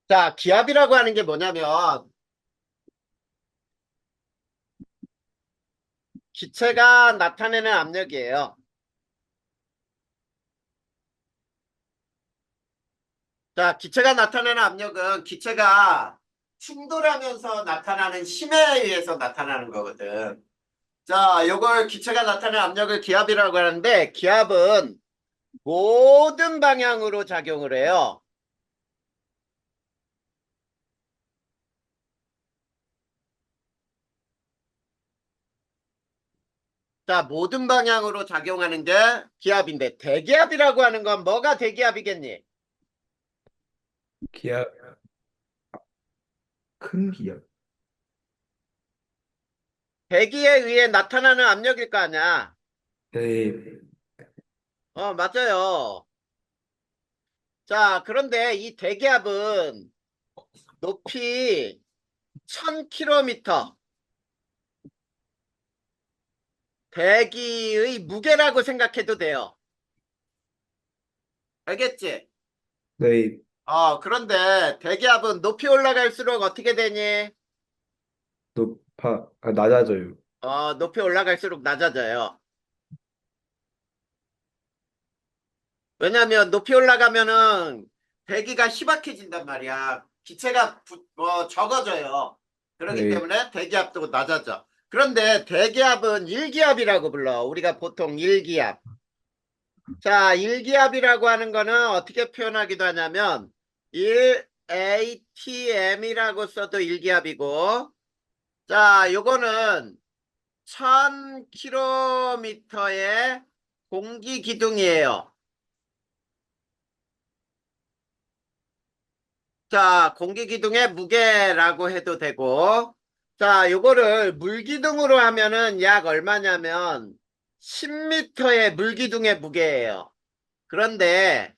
자, 기압이라고 하는 게 뭐냐면 기체가 나타내는 압력이에요. 자, 기체가 나타내는 압력은 기체가 충돌하면서 나타나는 힘에 의해서 나타나는 거거든. 자, 요걸 기체가 나타내는 압력을 기압이라고 하는데 기압은 모든 방향으로 작용을 해요. 자, 모든 방향으로 작용하는 게 기압인데 대기압이라고 하는 건 뭐가 대기압이겠니? 기압, 큰 기압. 대기에 의해 나타나는 압력일 거 아니야. 네, 맞아요. 자, 그런데 이 대기압은 높이 1000km, 대기의 무게라고 생각해도 돼요. 알겠지? 네, 그런데 대기압은 높이 올라갈수록 어떻게 되니? 낮아져요. 높이 올라갈수록 낮아져요. 왜냐하면 높이 올라가면은 대기가 희박해진단 말이야. 기체가 적어져요. 그렇기 네, 때문에 대기압도 낮아져. 그런데 대기압은 일기압이라고 불러. 우리가 보통 일기압. 자, 일기압이라고 하는 거는 어떻게 표현하기도 하냐면 1ATM이라고 써도 일기압이고, 자, 요거는 1000km의 공기 기둥이에요. 자, 공기 기둥의 무게라고 해도 되고, 자, 요거를 물기둥으로 하면은 약 얼마냐면 10m의 물기둥의 무게예요. 그런데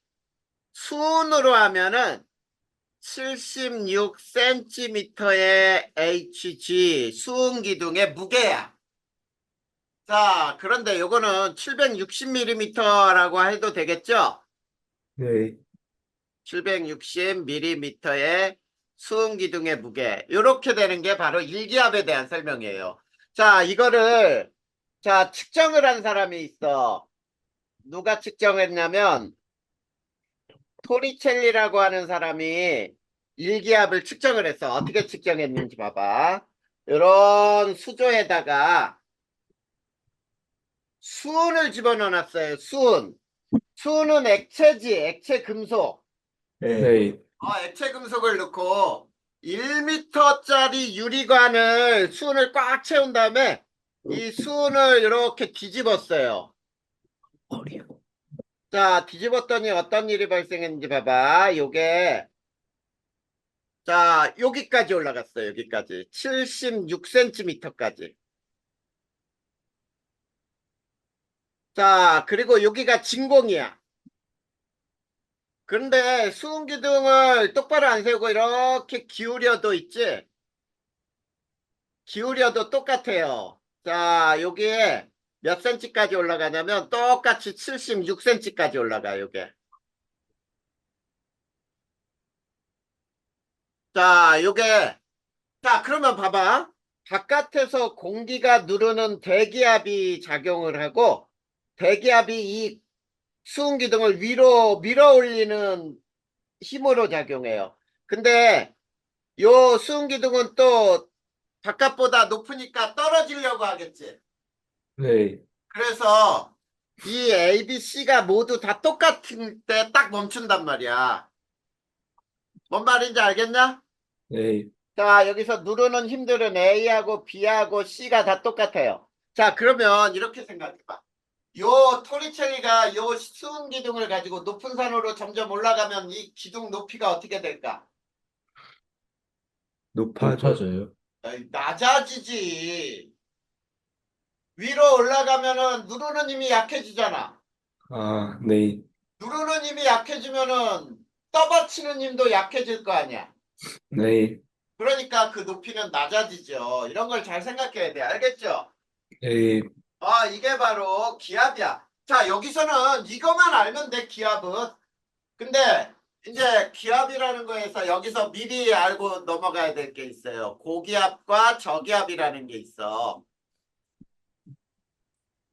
수온으로 하면은 76cm의 HG 수은 기둥의 무게야. 자, 그런데 요거는 760mm라고 해도 되겠죠? 네, 760mm의 수은 기둥의 무게. 이렇게 되는 게 바로 일기압에 대한 설명이에요. 자, 이거를 자, 측정을 한 사람이 있어. 누가 측정했냐면 토리첼리라고 하는 사람이 일기압을 측정을 했어. 어떻게 측정했는지 봐봐. 이런 수조에다가 수은을 집어넣어놨어요. 수은. 수은은 액체지, 액체 금속. 네. 액체 금속을 넣고 1m짜리 유리관을 수은을 꽉 채운 다음에 이 수은을 이렇게 뒤집었어요. 자, 뒤집었더니 어떤 일이 발생했는지 봐봐. 요게 자, 여기까지 올라갔어요. 여기까지. 76cm까지. 자, 그리고 여기가 진공이야. 그런데 수은기둥을 똑바로 안 세우고 이렇게 기울여도 있지? 기울여도 똑같아요. 자, 여기에 몇 cm까지 올라가냐면 똑같이 76cm까지 올라가요, 요게. 자, 요게. 자, 그러면 봐봐. 바깥에서 공기가 누르는 대기압이 작용을 하고 대기압이 이 수은 기둥을 위로 밀어 올리는 힘으로 작용해요. 근데 요 수은 기둥은 또 바깥보다 높으니까 떨어지려고 하겠지. 네, 그래서 이 A, B, C가 모두 다 똑같은 때 딱 멈춘단 말이야. 뭔 말인지 알겠냐? 네. 자, 여기서 누르는 힘들은 A하고 B하고 C가 다 똑같아요. 자, 그러면 이렇게 생각해봐. 요 토리첼리가 요 수은 기둥을 가지고 높은 산으로 점점 올라가면 이 기둥 높이가 어떻게 될까? 높아져. 아이, 낮아지지. 위로 올라가면은 누르는 힘이 약해지잖아. 아, 네, 누르는 힘이 약해지면은 떠받치는 힘도 약해질 거 아니야. 네, 그러니까 그 높이는 낮아지죠. 이런 걸 잘 생각해야 돼. 알겠죠? 네, 이게 바로 기압이야. 자, 여기서는 이것만 알면 돼, 기압은. 근데 이제 기압이라는 거에서 여기서 미리 알고 넘어가야 될 게 있어요. 고기압과 저기압이라는 게 있어.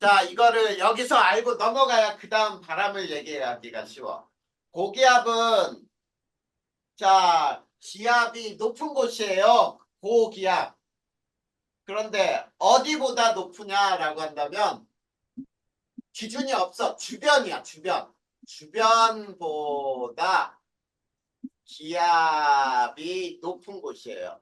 자, 이거를 여기서 알고 넘어가야 그 다음 바람을 얘기하기가 쉬워. 고기압은, 자, 기압이 높은 곳이에요. 고기압. 그런데 어디보다 높으냐라고 한다면 기준이 없어. 주변이야, 주변. 주변보다 기압이 높은 곳이에요.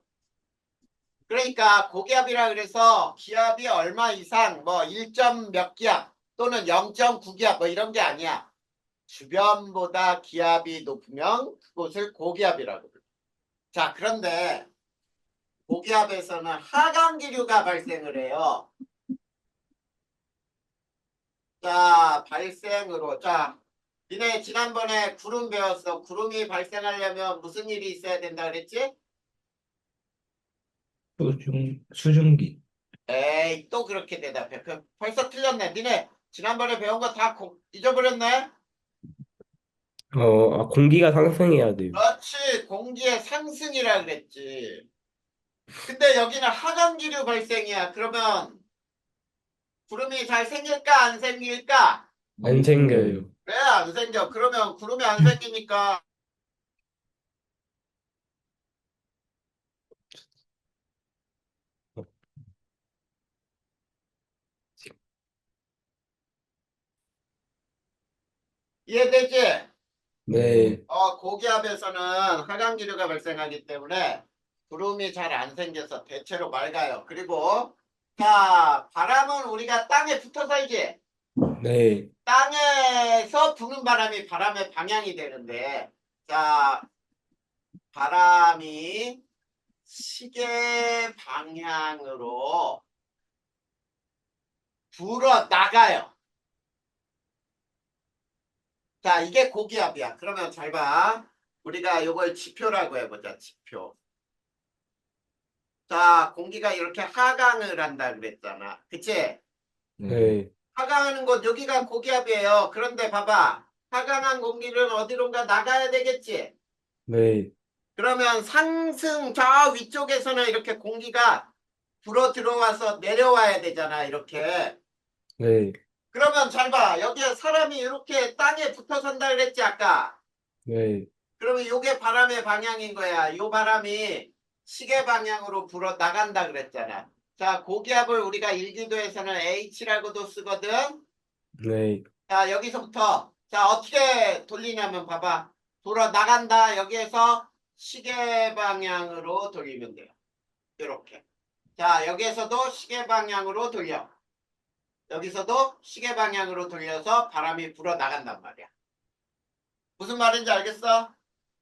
그러니까 고기압이라 그래서 기압이 얼마 이상 뭐 1점 몇 기압 또는 0.9 기압 뭐 이런 게 아니야. 주변보다 기압이 높으면 그곳을 고기압이라고 그래. 자, 그런데 고기압에서는 하강기류가 발생을 해요. 자, 발생으로. 자, 니네 지난번에 구름 배웠어. 구름이 발생하려면 무슨 일이 있어야 된다 그랬지? 수증기. 에이, 또 그렇게 대답해. 벌써 틀렸네. 니네 지난번에 배운 거 다 잊어버렸네? 공기가 상승해야 돼요. 그렇지. 공기의 상승이라 그랬지. 근데 여기는 하강기류 발생이야. 그러면 구름이 잘 생길까 안 생길까? 안 생겨요. 왜 안 생겨? 그러면 구름이 안 생기니까 이해되지? 네, 고기압에서는 하강기류가 발생하기 때문에 구름이 잘 안 생겨서 대체로 맑아요. 그리고 자, 바람은 우리가 땅에 붙어 살지. 네, 땅에서 부는 바람이 바람의 방향이 되는데, 자, 바람이 시계 방향으로 불어 나가요. 자, 이게 고기압이야. 그러면 잘 봐. 우리가 이걸 지표라고 해보자, 지표. 자, 공기가 이렇게 하강을 한다 그랬잖아. 그치? 네, 하강하는 곳, 여기가 고기압이에요. 그런데 봐봐. 하강한 공기는 어디론가 나가야 되겠지? 네, 그러면 상승 저 위쪽에서는 이렇게 공기가 불어 들어와서 내려와야 되잖아, 이렇게. 네, 그러면 잘 봐. 여기에 사람이 이렇게 땅에 붙어 산다 그랬지, 아까. 네, 그러면 이게 바람의 방향인 거야. 이 바람이 시계 방향으로 불어 나간다 그랬잖아. 자, 고기압을 우리가 일기도에서는 H라고도 쓰거든. 네, 자, 여기서부터 자, 어떻게 돌리냐면 봐봐. 돌아 나간다. 여기에서 시계 방향으로 돌리면 돼요. 이렇게. 자, 여기에서도 시계 방향으로 돌려. 여기서도 시계 방향으로 돌려서 바람이 불어 나간단 말이야. 무슨 말인지 알겠어?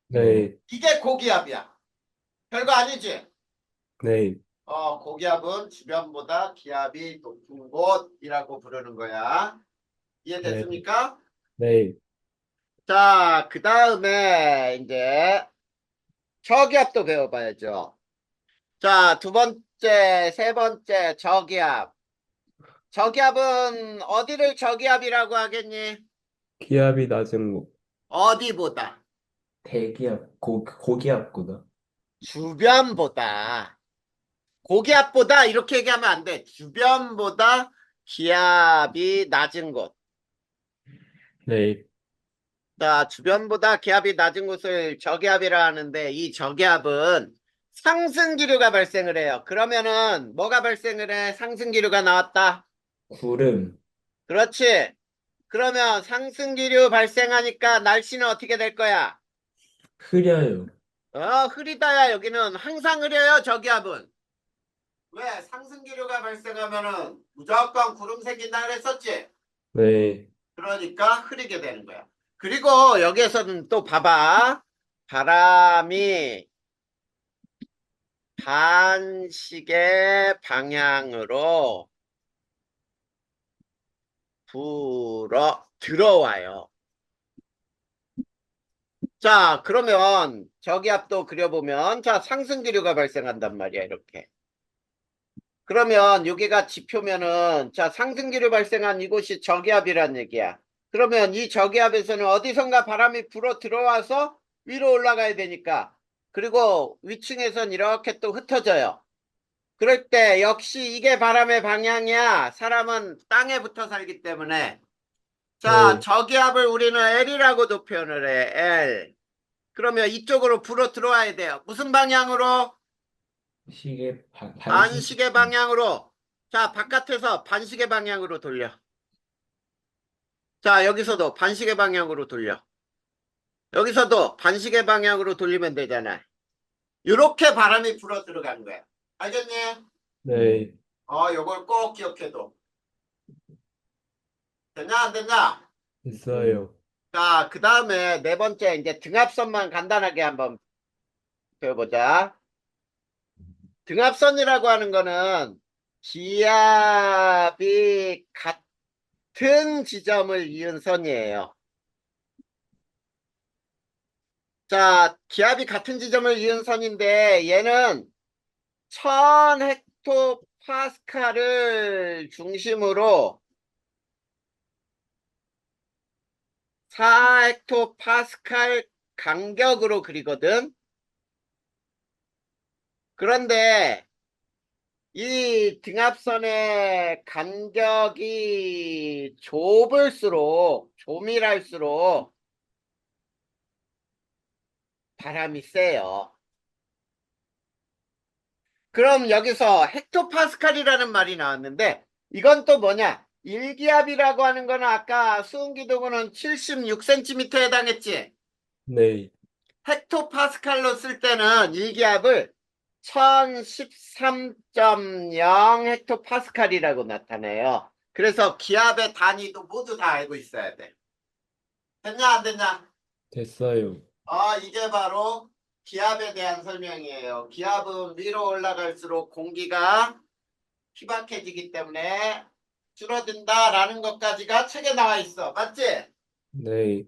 네, 이게 고기압이야. 별거 아니지? 네, 고기압은 주변보다 기압이 높은 곳이라고 부르는 거야. 네, 이해됐습니까? 네. 자, 그 다음에 이제 저기압도 배워봐야죠. 자, 두 번째, 세 번째, 저기압. 저기압은 어디를 저기압이라고 하겠니? 기압이 낮은 곳. 어디보다? 대기압, 고기압보다. 주변보다. 고기압보다 이렇게 얘기하면 안 돼. 주변보다 기압이 낮은 곳. 네, 자, 주변보다 기압이 낮은 곳을 저기압이라 하는데 이 저기압은 상승기류가 발생을 해요. 그러면은 뭐가 발생을 해? 상승기류가 나왔다. 구름, 그렇지. 그러면 상승기류 발생하니까 날씨는 어떻게 될 거야? 흐려요. 흐리다야. 여기는 항상 흐려요. 저기압은. 왜? 상승기류가 발생하면은 무조건 구름 생긴다 그랬었지? 네, 그러니까 흐리게 되는 거야. 그리고 여기에서는 또 봐봐. 바람이 반시계 방향으로 불어 들어와요. 자, 그러면 저기압도 그려보면 자, 상승기류가 발생한단 말이야, 이렇게. 그러면 여기가 지표면은 자, 상승기류 발생한 이곳이 저기압이란 얘기야. 그러면 이 저기압에서는 어디선가 바람이 불어 들어와서 위로 올라가야 되니까. 그리고 위층에선 이렇게 또 흩어져요. 그럴 때 역시 이게 바람의 방향이야. 사람은 땅에 붙어 살기 때문에. 자, 네. 저기압을 우리는 L이라고도 표현을 해. L. 그러면 이쪽으로 불어 들어와야 돼요. 무슨 방향으로? 반시계. 반시계 방향으로. 자, 바깥에서 반시계 방향으로 돌려. 자, 여기서도 반시계 방향으로 돌려. 여기서도 반시계 방향으로 돌리면 되잖아. 이렇게 바람이 불어 들어가는 거야. 알겠니? 네. 요걸 꼭 기억해둬. 됐냐, 안 됐냐? 있어요. 자, 그 다음에 네 번째, 이제 등압선만 간단하게 한번 배워보자. 등압선이라고 하는 거는 기압이 같은 지점을 이은 선이에요. 자, 기압이 같은 지점을 이은 선인데 얘는 1000헥토파스칼을 중심으로 4헥토파스칼 간격으로 그리거든. 그런데 이 등압선의 간격이 좁을수록, 조밀할수록 바람이 세요. 그럼 여기서 헥토파스칼이라는 말이 나왔는데 이건 또 뭐냐? 일기압이라고 하는 거는 아까 수은기도구는 76cm에 해당했지? 네. 헥토파스칼로 쓸 때는 일기압을 1013.0 헥토파스칼이라고 나타내요. 그래서 기압의 단위도 모두 다 알고 있어야 돼. 됐냐, 안 됐냐? 됐어요. 이게 바로 기압에 대한 설명이에요. 기압은 위로 올라갈수록 공기가 희박해지기 때문에 줄어든다라는 것까지가 책에 나와 있어. 맞지? 네.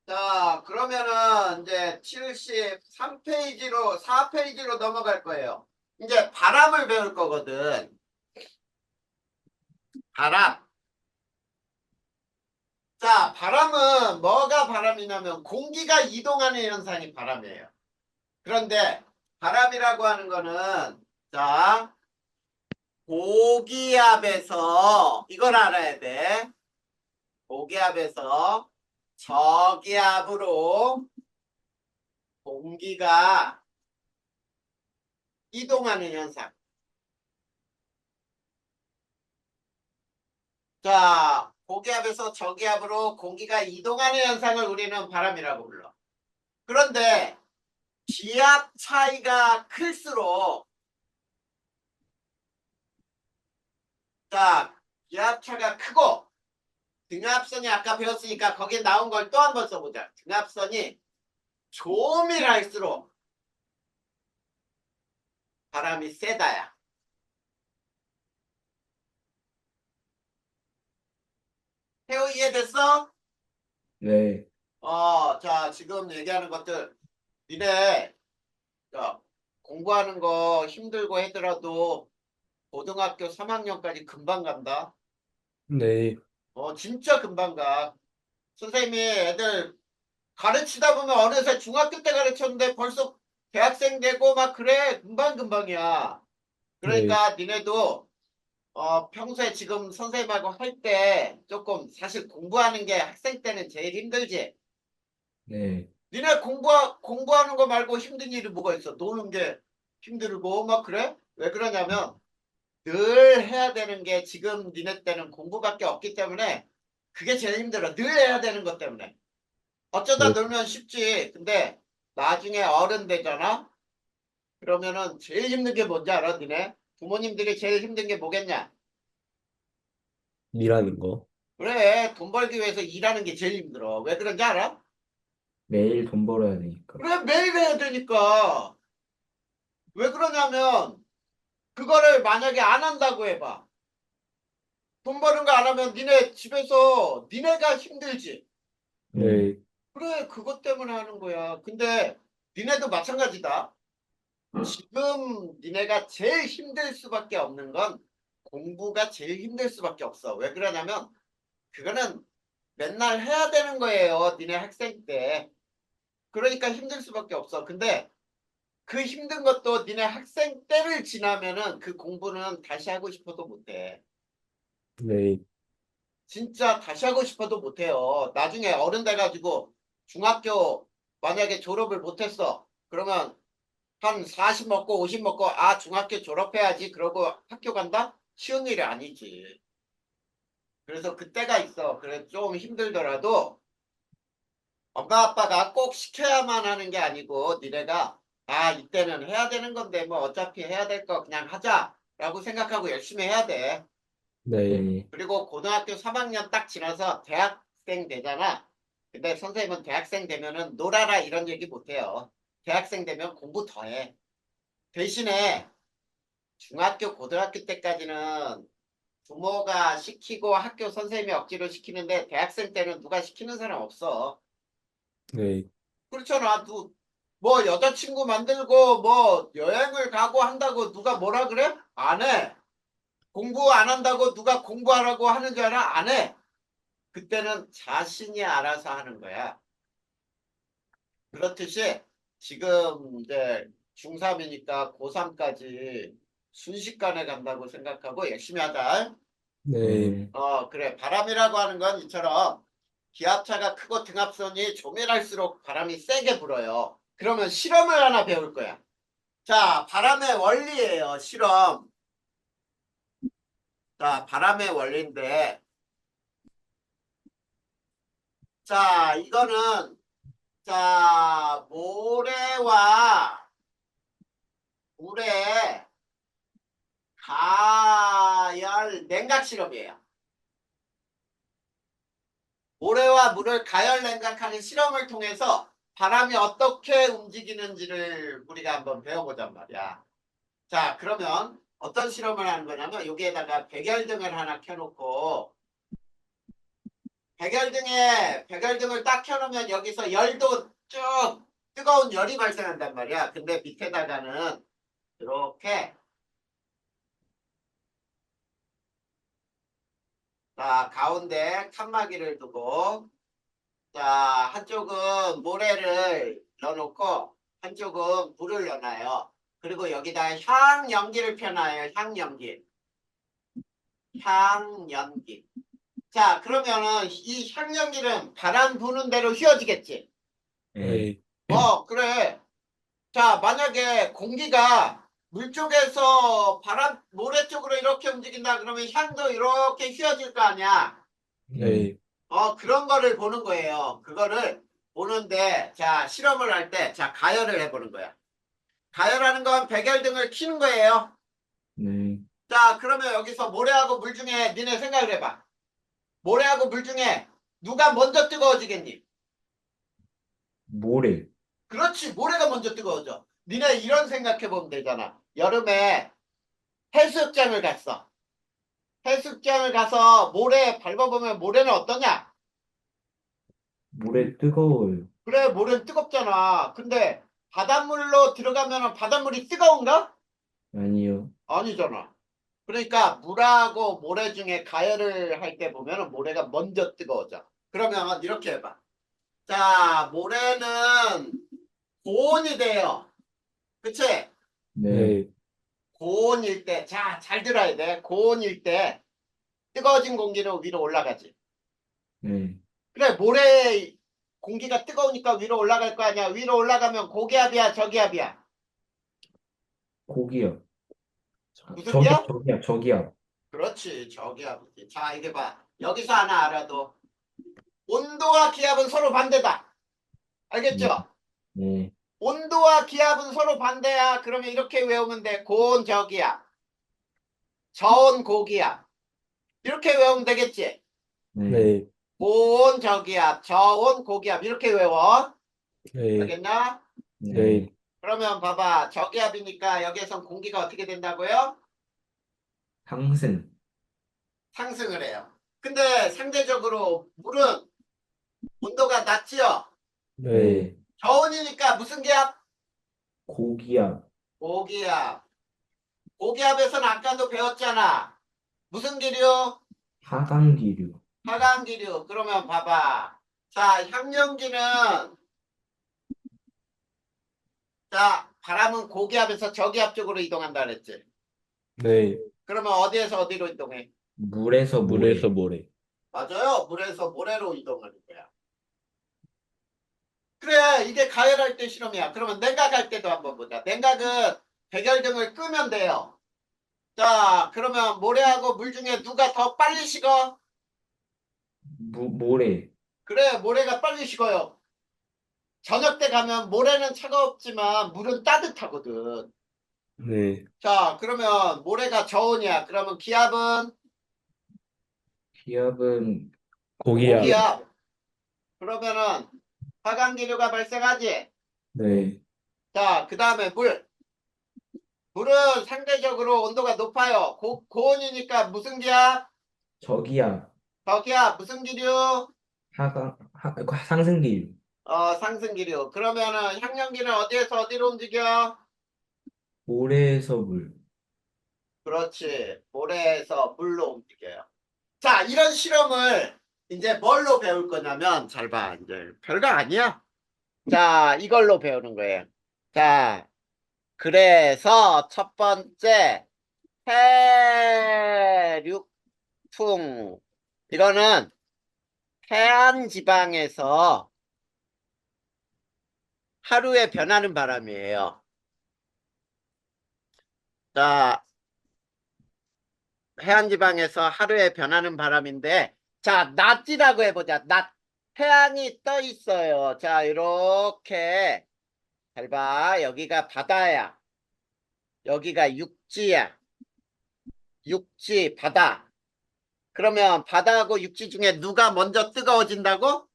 자, 그러면은 이제 73페이지로, 4페이지로 넘어갈 거예요. 이제 바람을 배울 거거든. 바람. 자, 바람은 뭐가 바람이냐면 공기가 이동하는 현상이 바람이에요. 그런데 바람이라고 하는 거는 자, 고기압에서 이걸 알아야 돼. 고기압에서 저기압으로 공기가 이동하는 현상. 자, 고기압에서 저기압으로 공기가 이동하는 현상을 우리는 바람이라고 불러. 그런데 기압 차이가 클수록 자, 기압 차가 크고 등압선이 아까 배웠으니까 거기에 나온 걸 또 한 번 써보자. 등압선이 조밀할수록 바람이 세다야. 태호 이해됐어? 네. 자, 지금 얘기하는 것들 니네 야, 공부하는 거 힘들고 하더라도 고등학교 3학년까지 금방 간다. 네. 진짜 금방 가. 선생님이 애들 가르치다 보면 어느새 중학교 때 가르쳤는데 벌써 대학생 되고 막 그래. 금방금방이야. 네. 그러니까 니네도 평소에 지금 선생님하고 할 때 조금 사실 공부하는 게 학생 때는 제일 힘들지. 네. 니네 공부하는 거 말고 힘든 일이 뭐가 있어? 노는 게 힘들고 막 그래? 왜 그러냐면 늘 해야 되는 게 지금 니네 때는 공부밖에 없기 때문에 그게 제일 힘들어. 늘 해야 되는 것 때문에. 어쩌다 네. 놀면 쉽지. 근데 나중에 어른 되잖아? 그러면은 제일 힘든 게 뭔지 알아, 니네? 부모님들이 제일 힘든 게 뭐겠냐? 일하는 거. 그래, 돈 벌기 위해서 일하는 게 제일 힘들어. 왜 그런지 알아? 매일 돈 벌어야 되니까. 그래, 매일 해야 되니까. 왜 그러냐면 그거를 만약에 안 한다고 해봐. 돈 버는 거 안 하면 니네 집에서 니네가 힘들지. 네. 그래, 그것 때문에 하는 거야. 근데 니네도 마찬가지다. 지금 니네가 제일 힘들 수밖에 없는 건 공부가 제일 힘들 수밖에 없어. 왜 그러냐면, 그거는 맨날 해야 되는 거예요. 니네 학생 때. 그러니까 힘들 수밖에 없어. 근데 그 힘든 것도 니네 학생 때를 지나면은 그 공부는 다시 하고 싶어도 못해. 네, 진짜 다시 하고 싶어도 못해요. 나중에 어른 돼가지고 중학교 만약에 졸업을 못했어. 그러면 한 40 먹고 50 먹고 아 중학교 졸업해야지 그러고 학교 간다? 쉬운 일이 아니지. 그래서 그때가 있어. 그래 좀 힘들더라도 엄마 아빠가 꼭 시켜야만 하는 게 아니고 니네가 아 이때는 해야 되는 건데 뭐 어차피 해야 될 거 그냥 하자라고 생각하고 열심히 해야 돼. 네, 그리고 고등학교 3학년 딱 지나서 대학생 되잖아. 근데 선생님은 대학생 되면은 놀아라 이런 얘기 못 해요. 대학생 되면 공부 더 해. 대신에 중학교, 고등학교 때까지는 부모가 시키고 학교 선생님이 억지로 시키는데 대학생 때는 누가 시키는 사람 없어. 네, 그렇잖아. 뭐 여자친구 만들고 뭐 여행을 가고 한다고 누가 뭐라 그래? 안 해. 공부 안 한다고 누가 공부하라고 하는 줄 알아? 안 해. 그때는 자신이 알아서 하는 거야. 그렇듯이 지금 이제 중3이니까 고3까지 순식간에 간다고 생각하고 열심히 하자. 네, 그래. 바람이라고 하는 건 이처럼 기압차가 크고 등압선이 조밀할수록 바람이 세게 불어요. 그러면 실험을 하나 배울 거야. 자, 바람의 원리예요. 실험. 자, 바람의 원리인데, 자, 이거는 자, 모래와 물의 가열 냉각 실험이에요. 모래와 물을 가열 냉각하는 실험을 통해서 바람이 어떻게 움직이는지를 우리가 한번 배워보잔 말이야. 자, 그러면 어떤 실험을 하는 거냐면 여기에다가 백열등을 하나 켜놓고 백열등을 딱 켜놓으면 여기서 열도 쭉 뜨거운 열이 발생한단 말이야. 근데 밑에다가는 이렇게 자, 가운데 칸막이를 두고 자, 한쪽은 모래를 넣어놓고 한쪽은 물을 넣어놔요. 그리고 여기다 향연기를 펴놔요. 향연기. 향연기. 자, 그러면은 이 향연기는 바람 부는 대로 휘어지겠지. 네, 그래. 자, 만약에 공기가 물 쪽에서 바람, 모래 쪽으로 이렇게 움직인다 그러면 향도 이렇게 휘어질 거 아니야. 네, 그런 거를 보는 거예요. 그거를 보는데, 자, 실험을 할 때, 자, 가열을 해보는 거야. 가열하는 건 백열등을 켜는 거예요. 네, 자, 그러면 여기서 모래하고 물 중에 니네 생각을 해봐. 모래하고 물 중에 누가 먼저 뜨거워지겠니? 모래, 그렇지, 모래가 먼저 뜨거워져. 니네 이런 생각해 보면 되잖아. 여름에 해수욕장을 갔어. 해수욕장을 가서 모래 밟아보면 모래는 어떠냐? 모래 뜨거워요. 그래, 모래는 뜨겁잖아. 근데 바닷물로 들어가면 바닷물이 뜨거운가? 아니요, 아니잖아. 그러니까 물하고 모래 중에 가열을 할 때 보면 모래가 먼저 뜨거워져. 그러면 이렇게 해봐. 자, 모래는 고온이 돼요. 그치? 네, 네, 고온일 때, 자, 잘 들어야 돼. 고온일 때 뜨거워진 공기는 위로 올라가지. 네, 그래, 모래 공기가 뜨거우니까 위로 올라갈 거 아니야. 위로 올라가면 고기압이야, 저기압이야. 고기요. 무슨 기압? 저기요. 그렇지, 저기압이지. 자, 이게 봐. 여기서 하나 알아도 온도와 기압은 서로 반대다. 네, 알겠죠? 네, 온도와 기압은 서로 반대야. 그러면 이렇게 외우면 돼. 고온 저기압, 저온 고기압. 이렇게 외우면 되겠지? 네, 고온 저기압, 저온 고기압. 이렇게 외워. 네, 알겠나? 네, 그러면 봐봐. 저기압이니까 여기에선 공기가 어떻게 된다고요? 상승, 상승을 해요. 근데 상대적으로 물은 온도가 낮지요? 네, 저온이니까 무슨 기압? 고기압, 고기압. 고기압에서는 아까도 배웠잖아. 무슨 기류? 하강기류, 하강기류. 그러면 봐봐. 자, 향연기는 자, 바람은 고기압에서 저기압 쪽으로 이동한다 그랬지. 네. 그러면 어디에서 어디로 이동해? 물에서 물에서 모래. 모래. 맞아요. 물에서 모래로 이동하는 거야. 그래, 이게 가열할 때 실험이야. 그러면 냉각할 때도 한번 보자. 냉각은 백열등을 끄면 돼요. 자, 그러면 모래하고 물 중에 누가 더 빨리 식어? 모래. 그래, 모래가 빨리 식어요. 저녁 때 가면 모래는 차가웠지만 물은 따뜻하거든. 네. 자, 그러면 모래가 저온이야. 그러면 기압은 기압은 고기압. 고기압. 그러면은 하강기류가 발생하지. 네. 자, 그 다음에 물. 물은 상대적으로 온도가 높아요. 고온이니까 무슨 기압? 저기압. 저기압. 무슨 기류? 상승기류. 상승 기류. 그러면은 향연기는 어디에서 어디로 움직여? 모래에서 물. 그렇지. 모래에서 물로 움직여요. 자, 이런 실험을 이제 뭘로 배울 거냐면, 잘 봐. 이제 별거 아니야. 자, 이걸로 배우는 거예요. 자, 그래서 첫 번째, 해륙풍. 이거는 해안 지방에서 하루에 변하는 바람이에요. 자, 해안지방에서 하루에 변하는 바람인데, 자, 낮이라고 해보자. 낮. 태양이 떠 있어요. 자, 이렇게. 잘 봐. 여기가 바다야. 여기가 육지야. 육지, 바다. 그러면 바다하고 육지 중에 누가 먼저 뜨거워진다고?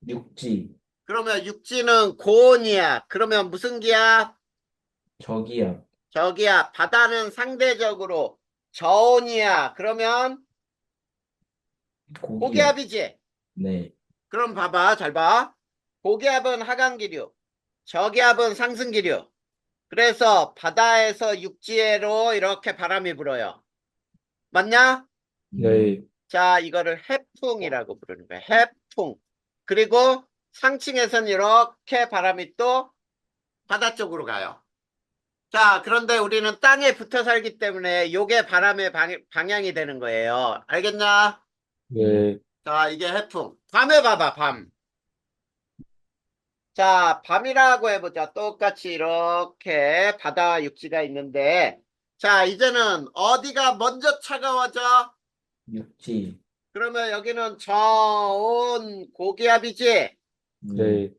육지. 그러면 육지는 고온이야. 그러면 무슨 기압? 저기압. 저기야. 바다는 상대적으로 저온이야. 그러면 고기압. 고기압이지. 네. 그럼 봐봐. 잘 봐. 고기압은 하강기류. 저기압은 상승기류. 그래서 바다에서 육지로 이렇게 바람이 불어요. 맞냐? 네. 자, 이거를 해풍이라고 부르는 거야. 해풍. 그리고 상층에서는 이렇게 바람이 또 바다 쪽으로 가요. 자, 그런데 우리는 땅에 붙어 살기 때문에 요게 바람의 방향이 되는 거예요. 알겠냐? 네. 자, 이게 해풍. 밤에 봐봐, 밤. 자, 밤이라고 해보자. 똑같이 이렇게 바다와 육지가 있는데, 자, 이제는 어디가 먼저 차가워져? 육지. 그러면 여기는 저온 고기압이지? 네.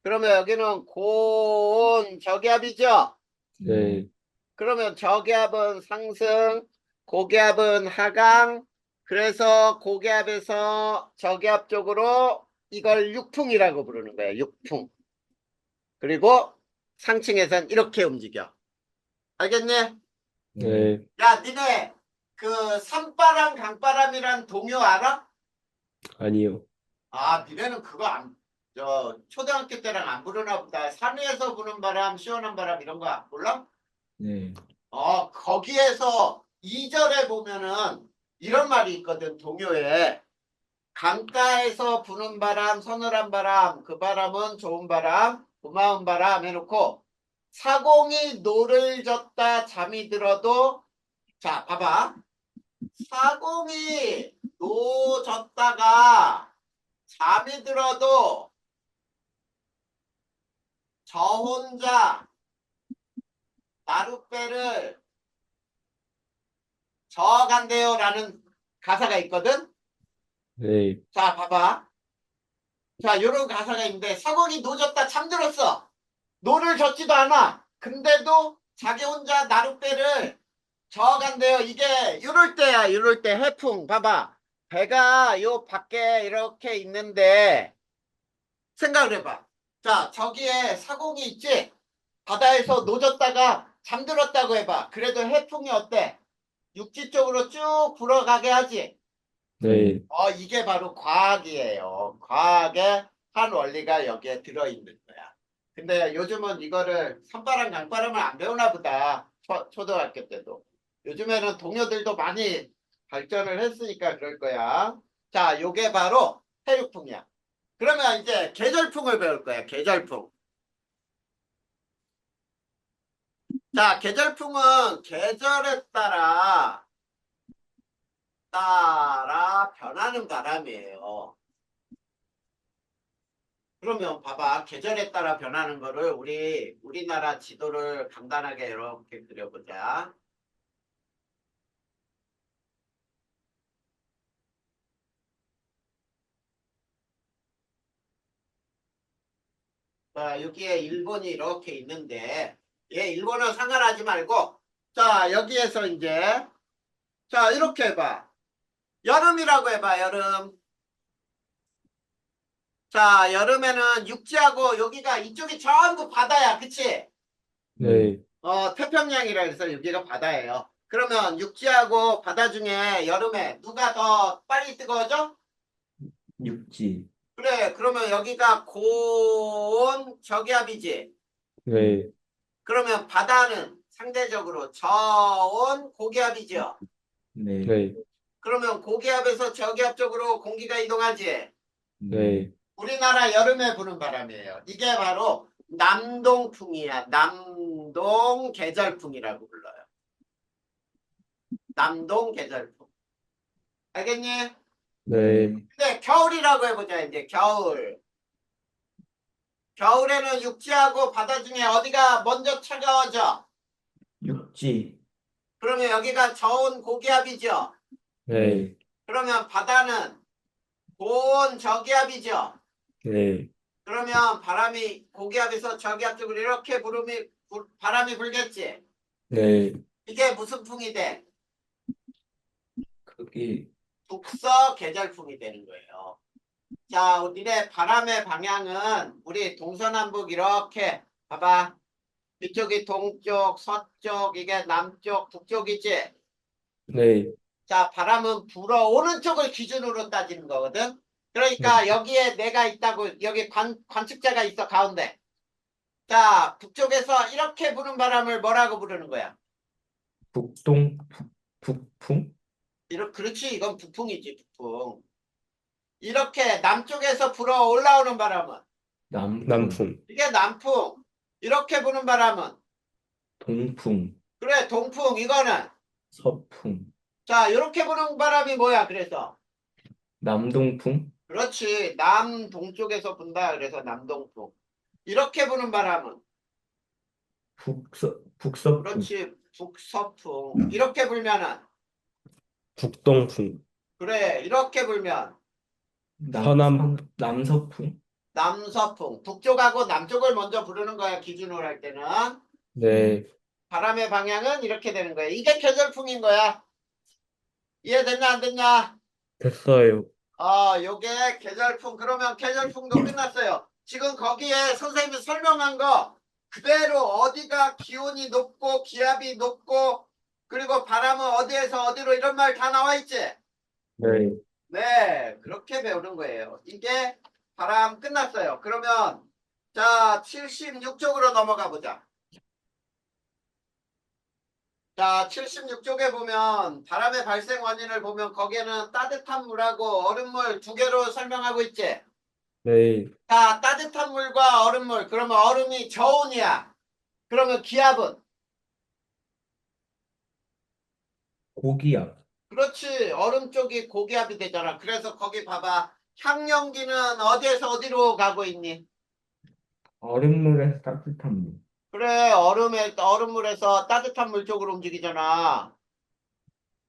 그러면 여기는 고온 저기압이죠? 네. 그러면 저기압은 상승, 고기압은 하강, 그래서 고기압에서 저기압 쪽으로 이걸 육풍이라고 부르는 거예요. 육풍. 그리고 상층에선 이렇게 움직여. 알겠니? 네. 야, 니네 그 산바람, 강바람이란 동요 알아? 아니요. 아, 니네는 그거 초등학교 때랑 안 부르나 보다. 산에서 부는 바람, 시원한 바람 이런 거 몰라? 네. 거기에서 2절에 보면은 이런 말이 있거든, 동요에. 강가에서 부는 바람, 서늘한 바람, 그 바람은 좋은 바람, 고마운 바람 해놓고 사공이 노를 젓다 잠이 들어도 자, 봐봐. 사공이 노졌다가 잠이 들어도 저 혼자 나룻배를 저어간대요라는 가사가 있거든. 네. 자, 봐봐. 자, 요런 가사가 있는데 사공이 노졌다 잠들었어. 노를 젓지도 않아. 근데도 자기 혼자 나룻배를 저어간대요. 이게 요럴 때야. 요럴 때 해풍. 봐봐. 배가 요 밖에 이렇게 있는데 생각을 해봐. 자, 저기에 사공이 있지? 바다에서 노졌다가 잠들었다고 해봐. 그래도 해풍이 어때? 육지 쪽으로 쭉 불어가게 하지? 네. 이게 바로 과학이에요. 과학의 한 원리가 여기에 들어있는 거야. 근데 요즘은 이거를 산바람, 강바람을 안 배우나 보다. 초등학교 때도. 요즘에는 동료들도 많이 발전을 했으니까 그럴 거야. 자, 요게 바로 해륙풍이야. 그러면 이제 계절풍을 배울 거야. 계절풍. 자, 계절풍은 계절에 따라 변하는 바람이에요. 그러면 봐봐. 계절에 따라 변하는 거를 우리나라 지도를 간단하게 이렇게 그려보자. 자, 여기에 일본이 이렇게 있는데, 얘 일본은 상관하지 말고, 자, 여기에서 이제, 자, 이렇게 해봐. 여름이라고 해봐, 여름. 자, 여름에는 육지하고 여기가 이쪽이 전부 바다야, 그치? 네. 태평양이라 해서 여기가 바다예요. 그러면 육지하고 바다 중에 여름에 누가 더 빨리 뜨거워져? 육지. 그래, 그러면 여기가 고온 저기압이지. 네. 그러면 바다는 상대적으로 저온 고기압이죠. 네. 네. 그러면 고기압에서 저기압 쪽으로 공기가 이동하지. 네. 우리나라 여름에 부는 바람이에요. 이게 바로 남동풍이야. 남동 계절풍이라고 불러요. 남동 계절풍. 알겠니? 네. 근데 겨울이라고 해보자, 이제 겨울. 겨울에는 육지하고 바다 중에 어디가 먼저 차가워져? 육지. 그러면 여기가 저온 고기압이죠. 네. 그러면 바다는 고온 저기압이죠. 네. 그러면 바람이 고기압에서 저기압 쪽으로 이렇게 바람이 불겠지. 네. 이게 무슨 풍이 돼? 그게 북서 계절풍이 되는 거예요. 자, 우리네 바람의 방향은 우리 동서남북 이렇게 봐봐. 이쪽이 동쪽, 서쪽, 이게 남쪽, 북쪽이지. 네. 자, 바람은 불어오는 쪽을 기준으로 따지는 거거든. 그러니까 여기에 내가 있다고, 여기 관측자가 있어, 가운데. 자, 북쪽에서 이렇게 부는 바람을 뭐라고 부르는 거야? 북동 북풍? 그렇지, 이건 북풍이지, 북풍. 이렇게 남쪽에서 불어 올라오는 바람은 남풍. 이게 남풍. 이렇게 부는 바람은 동풍. 그래, 동풍. 이거는 서풍. 자, 이렇게 부는 바람이 뭐야? 그래서 남동풍. 그렇지, 남동쪽에서 분다. 그래서 남동풍. 이렇게 부는 바람은 북서풍. 그렇지, 북서풍. 이렇게 불면은 북동풍. 그래, 이렇게 불면 남서풍. 남서풍. 북쪽하고 남쪽을 먼저 부르는 거야, 기준으로 할 때는. 네. 바람의 방향은 이렇게 되는 거야. 이게 계절풍인 거야. 이해됐냐, 안 됐냐? 됐어요. 요게 계절풍. 그러면 계절풍도 끝났어요. 지금 거기에 선생님이 설명한 거 그대로 어디가 기온이 높고 기압이 높고 그리고 바람은 어디에서 어디로 이런 말 다 나와 있지? 네. 네, 그렇게 배우는 거예요. 이게 바람 끝났어요. 그러면 자, 76쪽으로 넘어가 보자. 자, 76쪽에 보면 바람의 발생 원인을 보면 거기에는 따뜻한 물하고 얼음물 두 개로 설명하고 있지. 네. 자, 따뜻한 물과 얼음물. 그러면 얼음이 저온이야. 그러면 기압은? 고기압. 그렇지. 얼음 쪽이 고기압이 되잖아. 그래서 거기 봐봐. 향연기는 어디에서 어디로 가고 있니? 얼음물에 따뜻한 물. 그래, 얼음물에서 따뜻한 물 쪽으로 움직이잖아.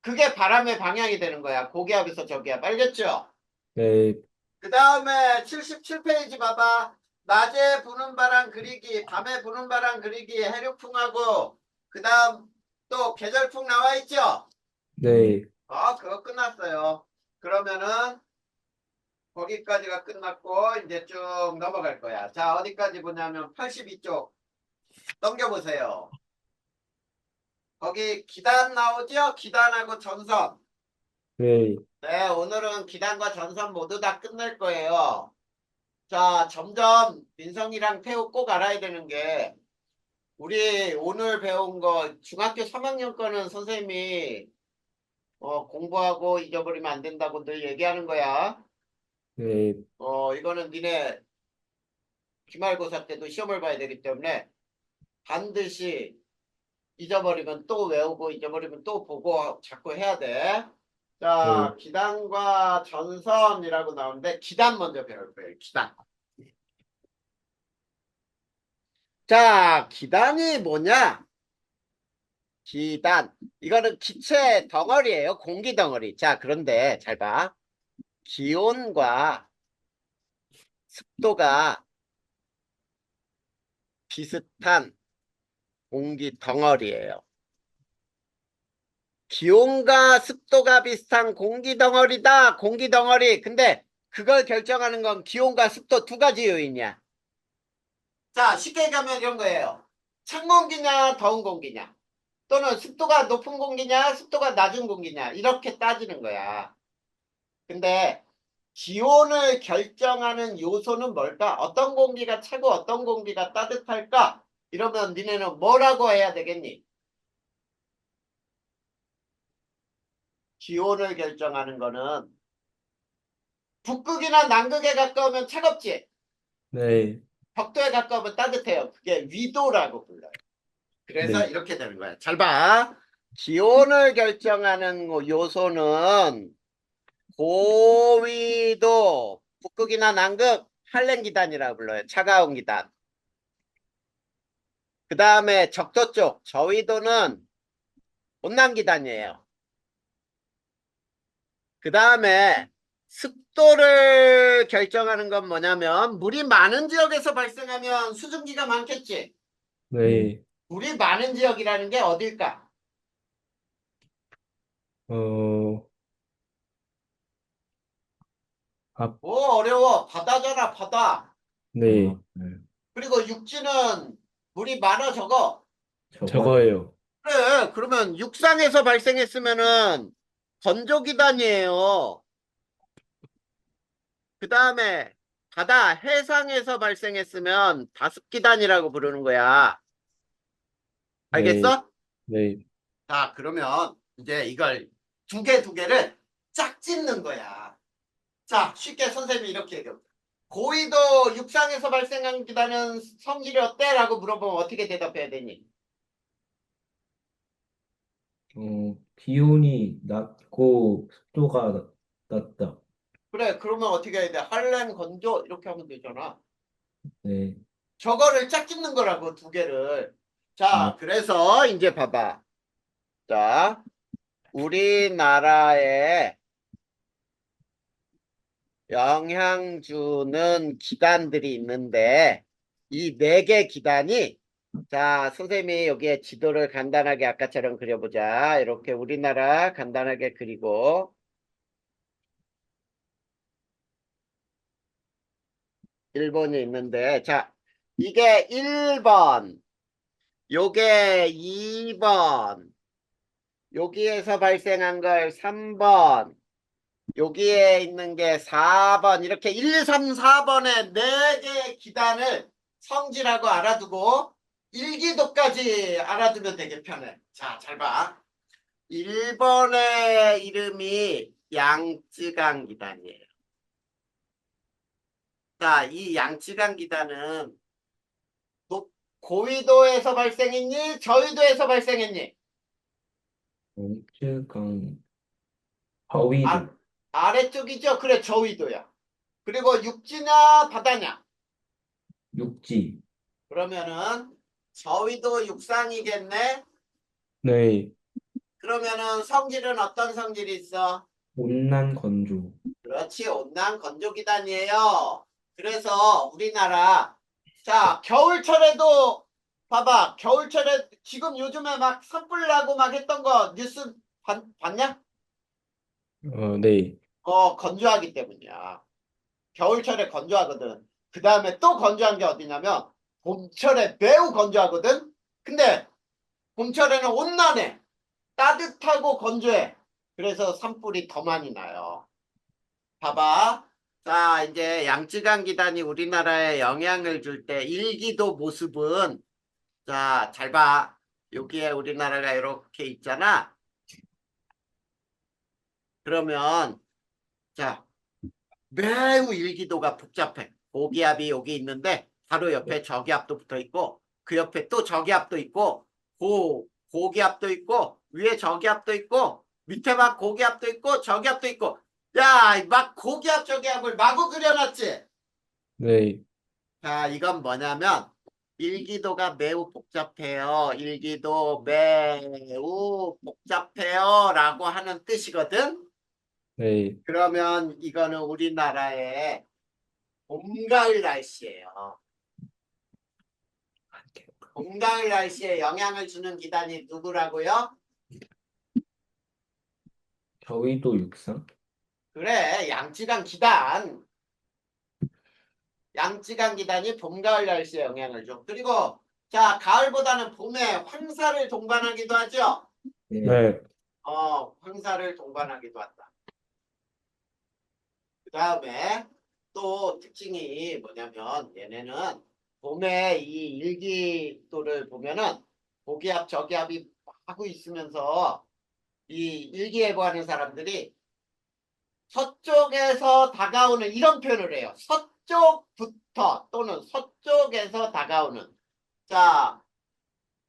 그게 바람의 방향이 되는 거야. 고기압에서 저기압. 알겠죠? 네. 그 다음에 77페이지 봐봐. 낮에 부는 바람 그리기, 밤에 부는 바람 그리기, 해류풍하고, 그 다음 또 계절풍 나와 있죠? 네. 그거 끝났어요. 그러면은 거기까지가 끝났고, 이제 쭉 넘어갈 거야. 자, 어디까지 보냐면 82쪽 넘겨보세요. 거기 기단 나오죠? 기단하고 전선. 네. 네, 오늘은 기단과 전선 모두 다 끝낼 거예요. 자, 점점 민성이랑 태우 꼭 알아야 되는 게 우리 오늘 배운 거 중학교 3학년 거는 선생님이 공부하고 잊어버리면 안 된다고 늘 얘기하는 거야. 네. 이거는 니네 기말고사 때도 시험을 봐야 되기 때문에 반드시 잊어버리면 또 외우고 잊어버리면 또 보고 자꾸 해야 돼. 자, 기단과 전선이라고 나오는데 기단 먼저 배울 거예요. 기단. 자, 기단이 뭐냐? 기단. 이거는 기체 덩어리예요. 공기 덩어리. 자, 그런데 잘 봐. 기온과 습도가 비슷한 공기 덩어리예요. 기온과 습도가 비슷한 공기 덩어리다. 공기 덩어리. 근데 그걸 결정하는 건 기온과 습도 두 가지 요인이야. 자, 쉽게 가면 이런 거예요. 찬 공기냐, 더운 공기냐. 또는 습도가 높은 공기냐, 습도가 낮은 공기냐. 이렇게 따지는 거야. 근데 기온을 결정하는 요소는 뭘까? 어떤 공기가 차고 어떤 공기가 따뜻할까? 이러면 니네는 뭐라고 해야 되겠니? 기온을 결정하는 거는 북극이나 남극에 가까우면 차갑지? 네. 적도에 가까우면 따뜻해요. 그게 위도라고 불러요. 그래서 네. 이렇게 되는 거야. 잘 봐. 기온을 결정하는 요소는 고위도, 북극이나 남극, 한랭기단이라고 불러요. 차가운 기단. 그 다음에 적도 쪽, 저위도는 온난기단이에요. 그 다음에 습도를 결정하는 건 뭐냐면 물이 많은 지역에서 발생하면 수증기가 많겠지. 네. 물이 많은 지역이라는 게 어딜까? 어, 앞, 오, 어려워. 바다잖아, 바다. 네. 그리고 육지는 물이 많아, 적어. 저거예요. 그래, 그러면 육상에서 발생했으면은 건조기단이에요. 그 다음에 바다, 해상에서 발생했으면 다습기단이라고 부르는 거야. 네. 알겠어? 네. 자, 그러면 이제 이걸 두 개를 짝 짓는 거야. 자, 쉽게 선생님이 이렇게 얘기해요. 고위도 육상에서 발생한 기단은 성질이 어때? 라고 물어보면 어떻게 대답해야 되니? 기온이 낮고 습도가 낮다. 그래, 그러면 어떻게 해야 돼? 한랭 건조 이렇게 하면 되잖아. 네. 저거를 짝 짓는 거라고 두 개를. 자, 네. 그래서 이제 봐봐. 자, 우리나라에 영향 주는 기단들이 있는데 이 네 개 기단이 자, 선생님이 여기에 지도를 간단하게 아까처럼 그려보자. 이렇게 우리나라 간단하게 그리고 일본이 있는데 자, 이게 1번, 요게 2번, 여기에서 발생한 걸 3번, 여기에 있는 게 4번, 이렇게 1, 2, 3, 4번의 4개 기단을 성질하고 알아두고 1기도까지 알아두면 되게 편해. 자, 잘 봐. 1번의 이름이 양쯔강 기단이에요. 자, 이 양쯔강 기단은 고위도에서 발생했니? 저위도에서 발생했니? 영쯔강 저위도. 아래쪽이죠? 그래, 저위도야. 그리고 육지냐, 바다냐? 육지. 그러면은 저위도 육상이겠네? 네. 그러면은 성질은 어떤 성질이 있어? 온난 건조. 그렇지, 온난 건조기단이에요. 그래서 우리나라 자 겨울철에도 봐봐, 겨울철에 지금 요즘에 막 산불 나고 막 했던 거 뉴스 봤냐? 네. 건조하기 때문이야. 겨울철에 건조하거든. 그 다음에 또 건조한 게 어디냐면 봄철에 매우 건조하거든. 근데 봄철에는 온난해, 따뜻하고 건조해. 그래서 산불이 더 많이 나요. 봐봐. 자, 이제 양쯔강 기단이 우리나라에 영향을 줄 때 일기도 모습은 자, 잘 봐. 여기에 우리나라가 이렇게 있잖아. 그러면 자, 매우 일기도가 복잡해. 고기압이 여기 있는데 바로 옆에 저기압도 붙어 있고 그 옆에 또 저기압도 있고 그 고기압도 있고 위에 저기압도 있고 밑에 막 고기압도 있고 저기압도 있고 야, 막 고기압 저기압을 마구 그려놨지. 네, 자, 이건 뭐냐면 일기도가 매우 복잡해요. 일기도 매우 복잡해요 라고 하는 뜻이거든. 네, 그러면 이거는 우리나라의 봄, 가을 날씨예요. 봄, 가을 날씨에 영향을 주는 기단이 누구라고요? 저희도 육상? 그래, 양쯔강 기단. 양쯔강 기단이 봄, 가을 날씨에 영향을 줘. 그리고 자, 가을보다는 봄에 황사를 동반하기도 하죠. 네, 네, 황사를 동반하기도 한다. 그 다음에 또 특징이 뭐냐면 얘네는 봄에 이 일기도를 보면은 고기압, 저기압이 하고 있으면서 이 일기예보하는 사람들이 서쪽에서 다가오는 이런 표현을 해요. 서쪽부터 또는 서쪽에서 다가오는 자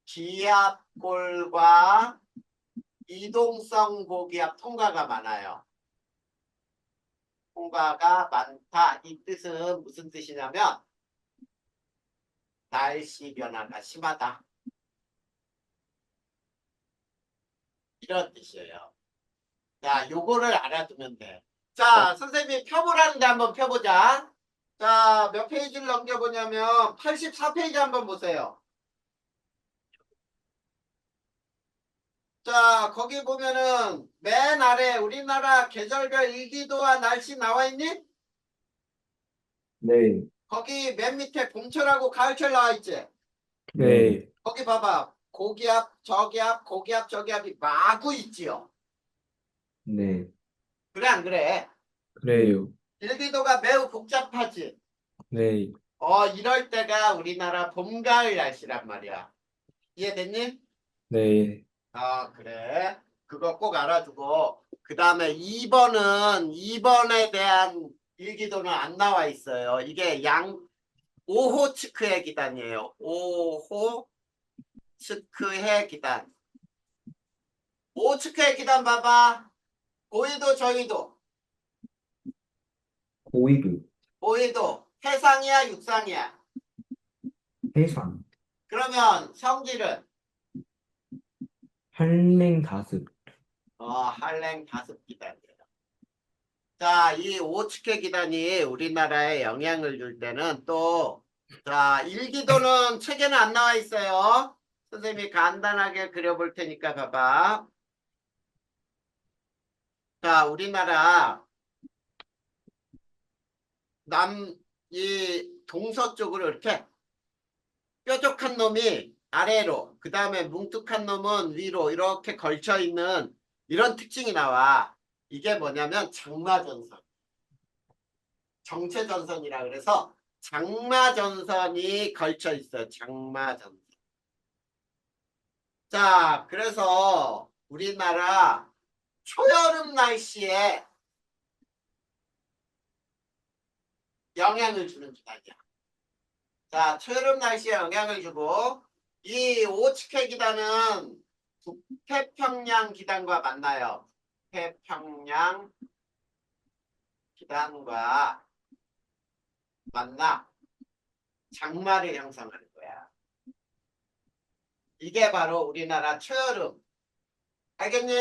기압골과 이동성 고기압 통과가 많아요. 통과가 많다. 이 뜻은 무슨 뜻이냐면 날씨 변화가 심하다. 이런 뜻이에요. 자, 요거를 알아두면 돼. 자, 선생님이 펴보라는데 한번 펴보자. 자, 몇 페이지를 넘겨보냐면 84페이지 한번 보세요. 자, 거기 보면은 맨 아래 우리나라 계절별 일기도와 날씨 나와 있니? 네, 거기 맨 밑에 봄철하고 가을철 나와 있지? 네, 거기 봐봐. 고기압, 저기압, 고기압, 저기압이 마구 있지요. 네, 그래, 안 그래? 그래요. 일기도가 매우 복잡하지. 네, 이럴 때가 우리나라 봄, 가을 날씨란 말이야. 이해됐니? 네, 그래. 그거 꼭 알아두고. 그 다음에 2번에 대한 일기도는 안 나와 있어요. 이게 5호 측크의 기단이에요. 5호 측크의 기단. 5호 측크의 기단 봐봐. 고위도, 저위도. 고위도, 고위도. 해상이야, 육상이야. 해상, 그러면 성질은 한랭다습, 한랭 다습 기단이에요. 자, 이 오츠케 기단이 우리나라에 영향을 줄 때는 또, 자, 일기도는 책에는 안 나와 있어요. 선생님이 간단하게 그려볼 테니까 봐봐. 자, 우리나라 이 동서쪽으로 이렇게 뾰족한 놈이 아래로, 그 다음에 뭉툭한 놈은 위로 이렇게 걸쳐 있는 이런 특징이 나와. 이게 뭐냐면 장마전선. 정체전선이라 그래서 장마전선이 걸쳐 있어요. 장마전선. 자, 그래서 우리나라 초여름 날씨에 영향을 주는 기단이야. 자, 초여름 날씨에 영향을 주고 이 오츠케 기단은 북태평양 기단과 만나요. 북태평양 기단과 만나 장마를 형성하는 거야. 이게 바로 우리나라 초여름. 알겠니?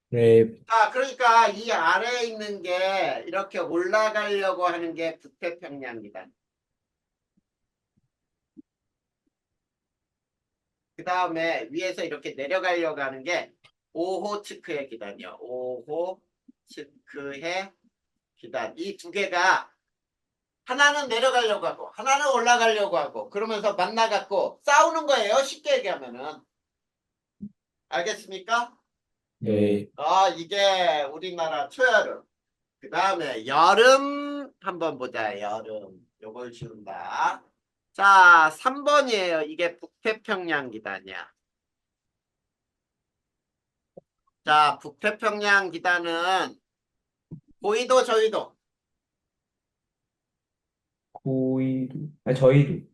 네, 자, 그러니까 이 아래에 있는 게 이렇게 올라가려고 하는 게 북태평양이다. 그 다음에 위에서 이렇게 내려가려고 하는 게 오호츠크해 기단이요. 오호츠크해 기단. 이 두 개가 하나는 내려가려고 하고 하나는 올라가려고 하고 그러면서 만나갖고 싸우는 거예요. 쉽게 얘기하면은. 알겠습니까? 네, 이게 우리나라 초여름. 그 다음에 여름 한번 보자. 여름. 요걸 지운다. 자, 3번이에요. 이게 북태평양 기단이야. 자, 북태평양 기단은 고위도, 저위도. 저희도,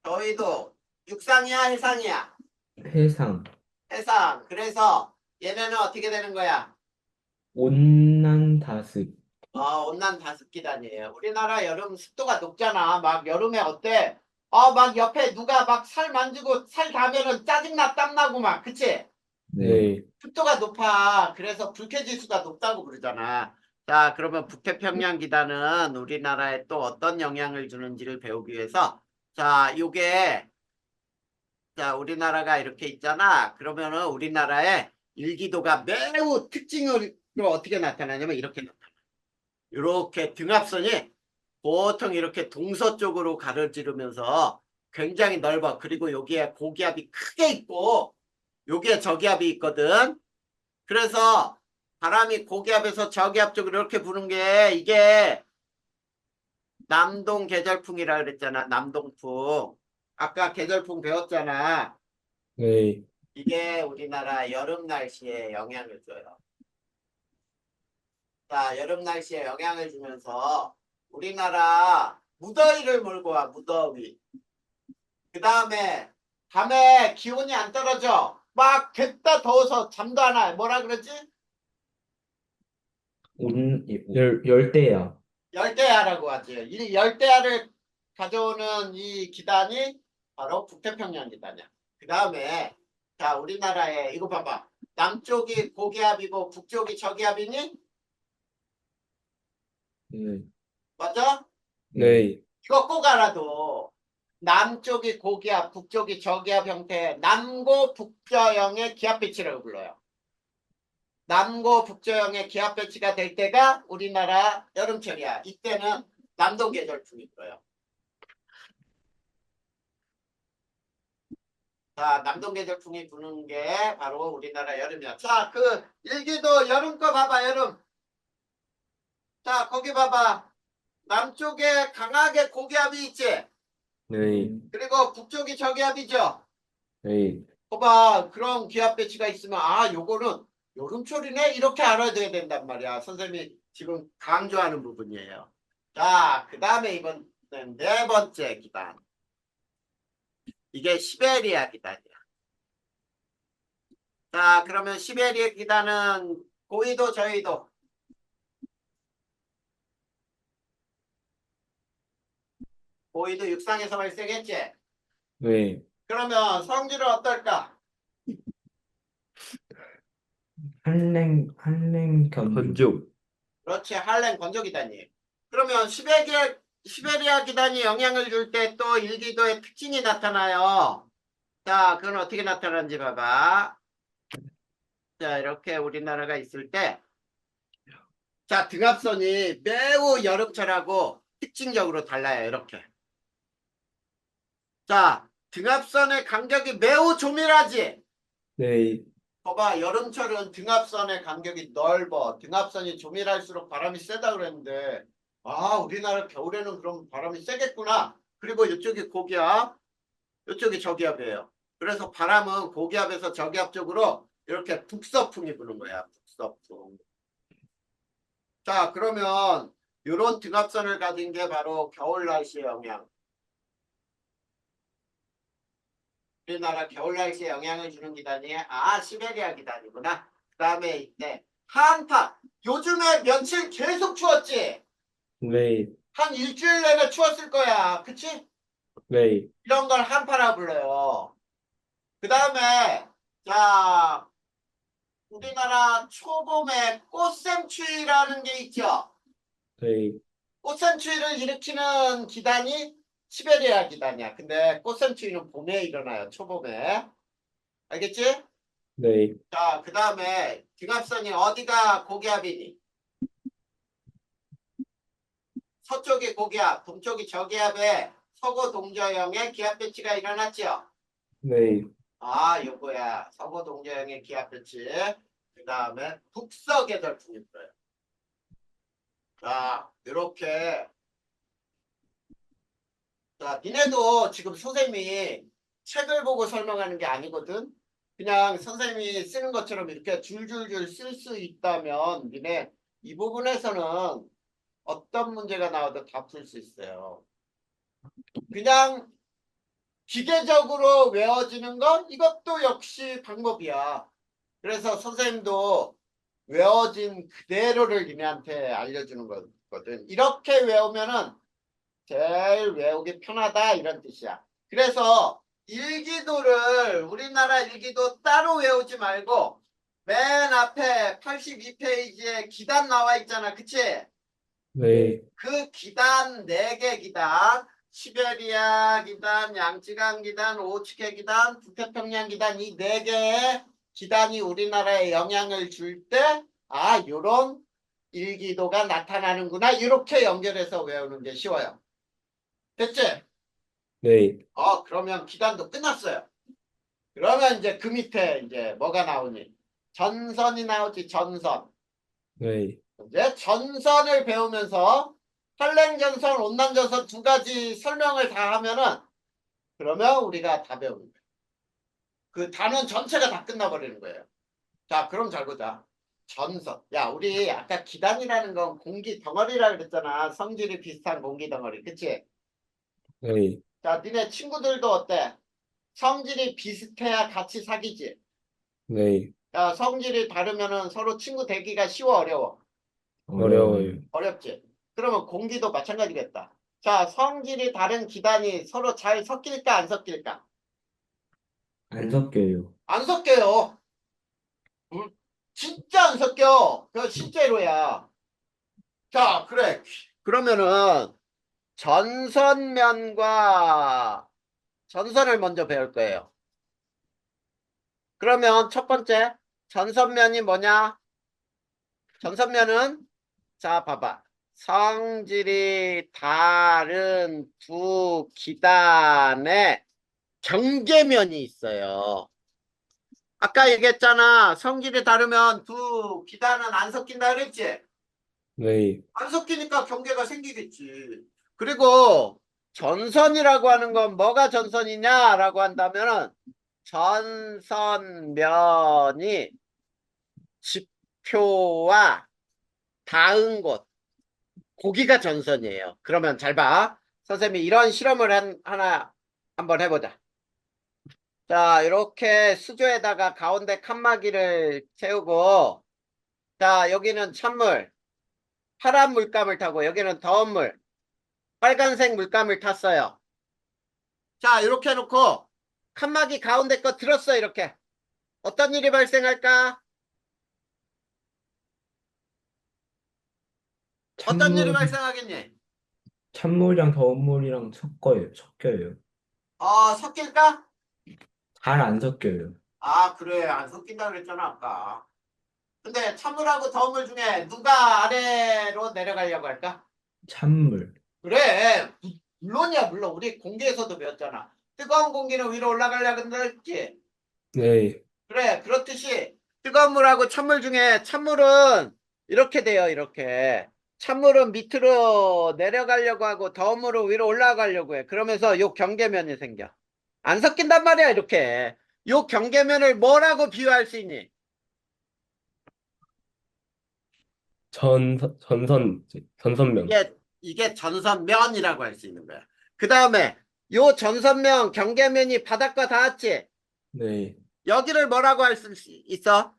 저위도 육상이야, 해상이야. 해상, 해상. 그래서 얘네는 어떻게 되는 거야? 온난다습. 온난 다습기단이에요. 우리나라 여름 습도가 높잖아. 막 여름에 어때? 막 옆에 누가 막 살 만지고 살 닿으면은 짜증나 땀나고 막 그치? 네. 네, 습도가 높아. 그래서 불쾌지수가 높다고 그러잖아. 자, 그러면 북태평양 기단은 우리나라에 또 어떤 영향을 주는지를 배우기 위해서 자, 요게 자, 우리나라가 이렇게 있잖아. 그러면은 우리나라의 일기도가 매우 특징으로 어떻게 나타나냐면 이렇게 나타나. 이렇게 등압선이 보통 이렇게 동서쪽으로 가로지르면서 굉장히 넓어. 그리고 여기에 고기압이 크게 있고 여기에 저기압이 있거든. 그래서 바람이 고기압에서 저기압 쪽으로 이렇게 부는 게 이게 남동 계절풍이라 그랬잖아. 남동풍. 아까 계절풍 배웠잖아. 네, 이게 우리나라 여름 날씨에 영향을 줘요. 자, 여름 날씨에 영향을 주면서 우리나라 무더위를 몰고 와, 무더위. 그 다음에 밤에 기온이 안 떨어져. 막 됐다 더워서 잠도 안 와. 뭐라 그러지? 열대야. 열대야라고 하지. 이 열대야를 가져오는 이 기단이 바로 북태평양 기단이야. 그 다음에 자 우리나라에 이거 봐봐. 남쪽이 고기압이고 북쪽이 저기압이니? 네. 맞아? 네, 이거 꼭 알아도 남쪽이 고기압, 북쪽이 저기압 형태의 남고 북저형의 기압 배치라고 불러요. 남고 북저형의 기압 배치가 될 때가 우리나라 여름철이야. 이때는 남동 계절풍이 불어요. 자, 남동 계절풍이 부는 게 바로 우리나라 여름이야. 자, 그 일기도 여름 거 봐봐, 여름. 자, 거기 봐봐. 남쪽에 강하게 고기압이 있지. 네, 그리고 북쪽이 저기압이죠. 네, 봐봐, 그런 기압 배치가 있으면 요거는 여름철이네 이렇게 알아둬야 된단 말이야. 선생님이 지금 강조하는 부분이에요. 자, 그 다음에 이번엔 네 번째 기단. 이게 시베리아 기단이야. 자, 그러면 시베리아 기단은 고緯도 저緯도 고緯도 육상에서 발생했지. 네, 그러면 성질은 어떨까? 한랭 견. 건조, 그렇지, 한랭 건조 기단이에요. 그러면 시베리아 기단이 영향을 줄 때 또 일기도의 특징이 나타나요. 자, 그건 어떻게 나타나는지 봐봐. 자, 이렇게 우리나라가 있을 때, 자, 등압선이 매우 여름철하고 특징적으로 달라요. 이렇게. 자, 등압선의 간격이 매우 조밀하지? 네, 봐봐, 여름철은 등압선의 간격이 넓어. 등압선이 조밀할수록 바람이 세다 그랬는데, 우리나라 겨울에는 그럼 바람이 세겠구나. 그리고 이쪽이 고기압, 이쪽이 저기압이에요. 그래서 바람은 고기압에서 저기압 쪽으로 이렇게 북서풍이 부는 거야. 북서풍. 자, 그러면 이런 등압선을 가진 게 바로 겨울 날씨의 영향. 우리나라 겨울 날씨에 영향을 주는 기단이 시베리아 기단이구나. 그 다음에 이때 한파. 요즘에 며칠 계속 추웠지? 네, 한 일주일 내내 추웠을 거야. 그치? 네, 이런 걸 한파라 불러요. 그 다음에 자 우리나라 초봄에 꽃샘추위라는 게 있죠. 네, 꽃샘추위를 일으키는 기단이 시베리아 기단이야. 근데 꽃샘추위는 봄에 일어나요. 초봄에. 알겠지? 네, 자, 그 다음에 등압선이 어디가 고기압이니? 서쪽이 고기압, 동쪽이 저기압에 서고 동저형의 기압 배치가 일어났죠. 네, 요거야. 서고 동저형의 기압 배치. 그 다음에 북서계절풍이 불어요. 자, 이렇게. 자, 니네도 지금 선생님이 책을 보고 설명하는 게 아니거든. 그냥 선생님이 쓰는 것처럼 이렇게 줄줄줄 쓸 수 있다면 니네 이 부분에서는 어떤 문제가 나와도 다 풀 수 있어요. 그냥 기계적으로 외워지는 건 이것도 역시 방법이야. 그래서 선생님도 외워진 그대로를 니네한테 알려주는 거거든. 이렇게 외우면은 제일 외우기 편하다 이런 뜻이야. 그래서 일기도를 우리나라 일기도 따로 외우지 말고 맨 앞에 82페이지에 기단 나와 있잖아. 그치? 네. 그 기단 4개 기단 시베리아 기단, 양쯔강 기단, 오츠케 기단, 북태평양 기단 이 4개의 기단이 우리나라에 영향을 줄 때 아, 요런 일기도가 나타나는구나. 이렇게 연결해서 외우는 게 쉬워요. 됐지? 네. 그러면 기단도 끝났어요. 그러면 이제 그 밑에 이제 뭐가 나오니? 전선이 나오지, 전선. 네. 이제 전선을 배우면서 한랭전선, 온난전선 2가지 설명을 다 하면은 그러면 우리가 다 배우는 거예요. 그 단원 전체가 다 끝나버리는 거예요. 자, 그럼 잘 보자. 전선. 야, 우리 아까 기단이라는 건 공기 덩어리라 그랬잖아. 성질이 비슷한 공기 덩어리. 그치? 네. 자, 니네 친구들도 어때? 성질이 비슷해야 같이 사귀지. 네. 야, 성질이 다르면은 서로 친구 되기가 쉬워, 어려워? 어려워요. 어렵지. 그러면 공기도 마찬가지겠다. 자, 성질이 다른 기단이 서로 잘 섞일까, 안 섞일까? 안 섞여요. 안 섞여요. 진짜 안 섞여. 그 실제로야. 자, 그래. 그러면은 전선면과 전선을 먼저 배울 거예요. 그러면 첫 번째, 전선면이 뭐냐? 전선면은 자, 봐봐. 성질이 다른 두 기단에 경계면이 있어요. 아까 얘기했잖아. 성질이 다르면 두 기단은 안 섞인다 그랬지? 네. 안 섞이니까 경계가 생기겠지. 그리고 전선이라고 하는 건 뭐가 전선이냐라고 한다면은 전선면이 지표와 닿은 곳. 고기가 전선이에요. 그러면 잘 봐. 선생님이 이런 실험을 하나 한번 해보자. 자, 이렇게 수조에다가 가운데 칸막이를 채우고, 자, 여기는 찬물, 파란 물감을 타고, 여기는 더운 물, 빨간색 물감을 탔어요. 자, 이렇게 해놓고, 칸막이 가운데 거 들었어, 이렇게. 어떤 일이 발생할까? 어떤 일이 찬물, 발생하겠니? 찬물이랑 더운 물이랑 섞여요. 섞일까? 잘 안 섞여요. 아, 그래. 안 섞인다 그랬잖아, 아까. 근데 찬물하고 더운 물 중에 누가 아래로 내려가려고 할까? 찬물. 그래. 물론이야, 물론. 우리 공기에서도 배웠잖아. 뜨거운 공기는 위로 올라가려고 한다 했지? 네. 그래. 그렇듯이 뜨거운 물하고 찬물 중에 찬물은 이렇게 돼요, 이렇게. 찬물은 밑으로 내려가려고 하고 더운 물은 위로 올라가려고 해. 그러면서 요 경계면이 생겨. 안 섞인단 말이야, 이렇게. 요 경계면을 뭐라고 비유할 수 있니? 전선면. 이게 전선면이라고 할 수 있는 거야. 그 다음에 요 전선면 경계면이 바닥과 닿았지? 네. 여기를 뭐라고 할 수 있어?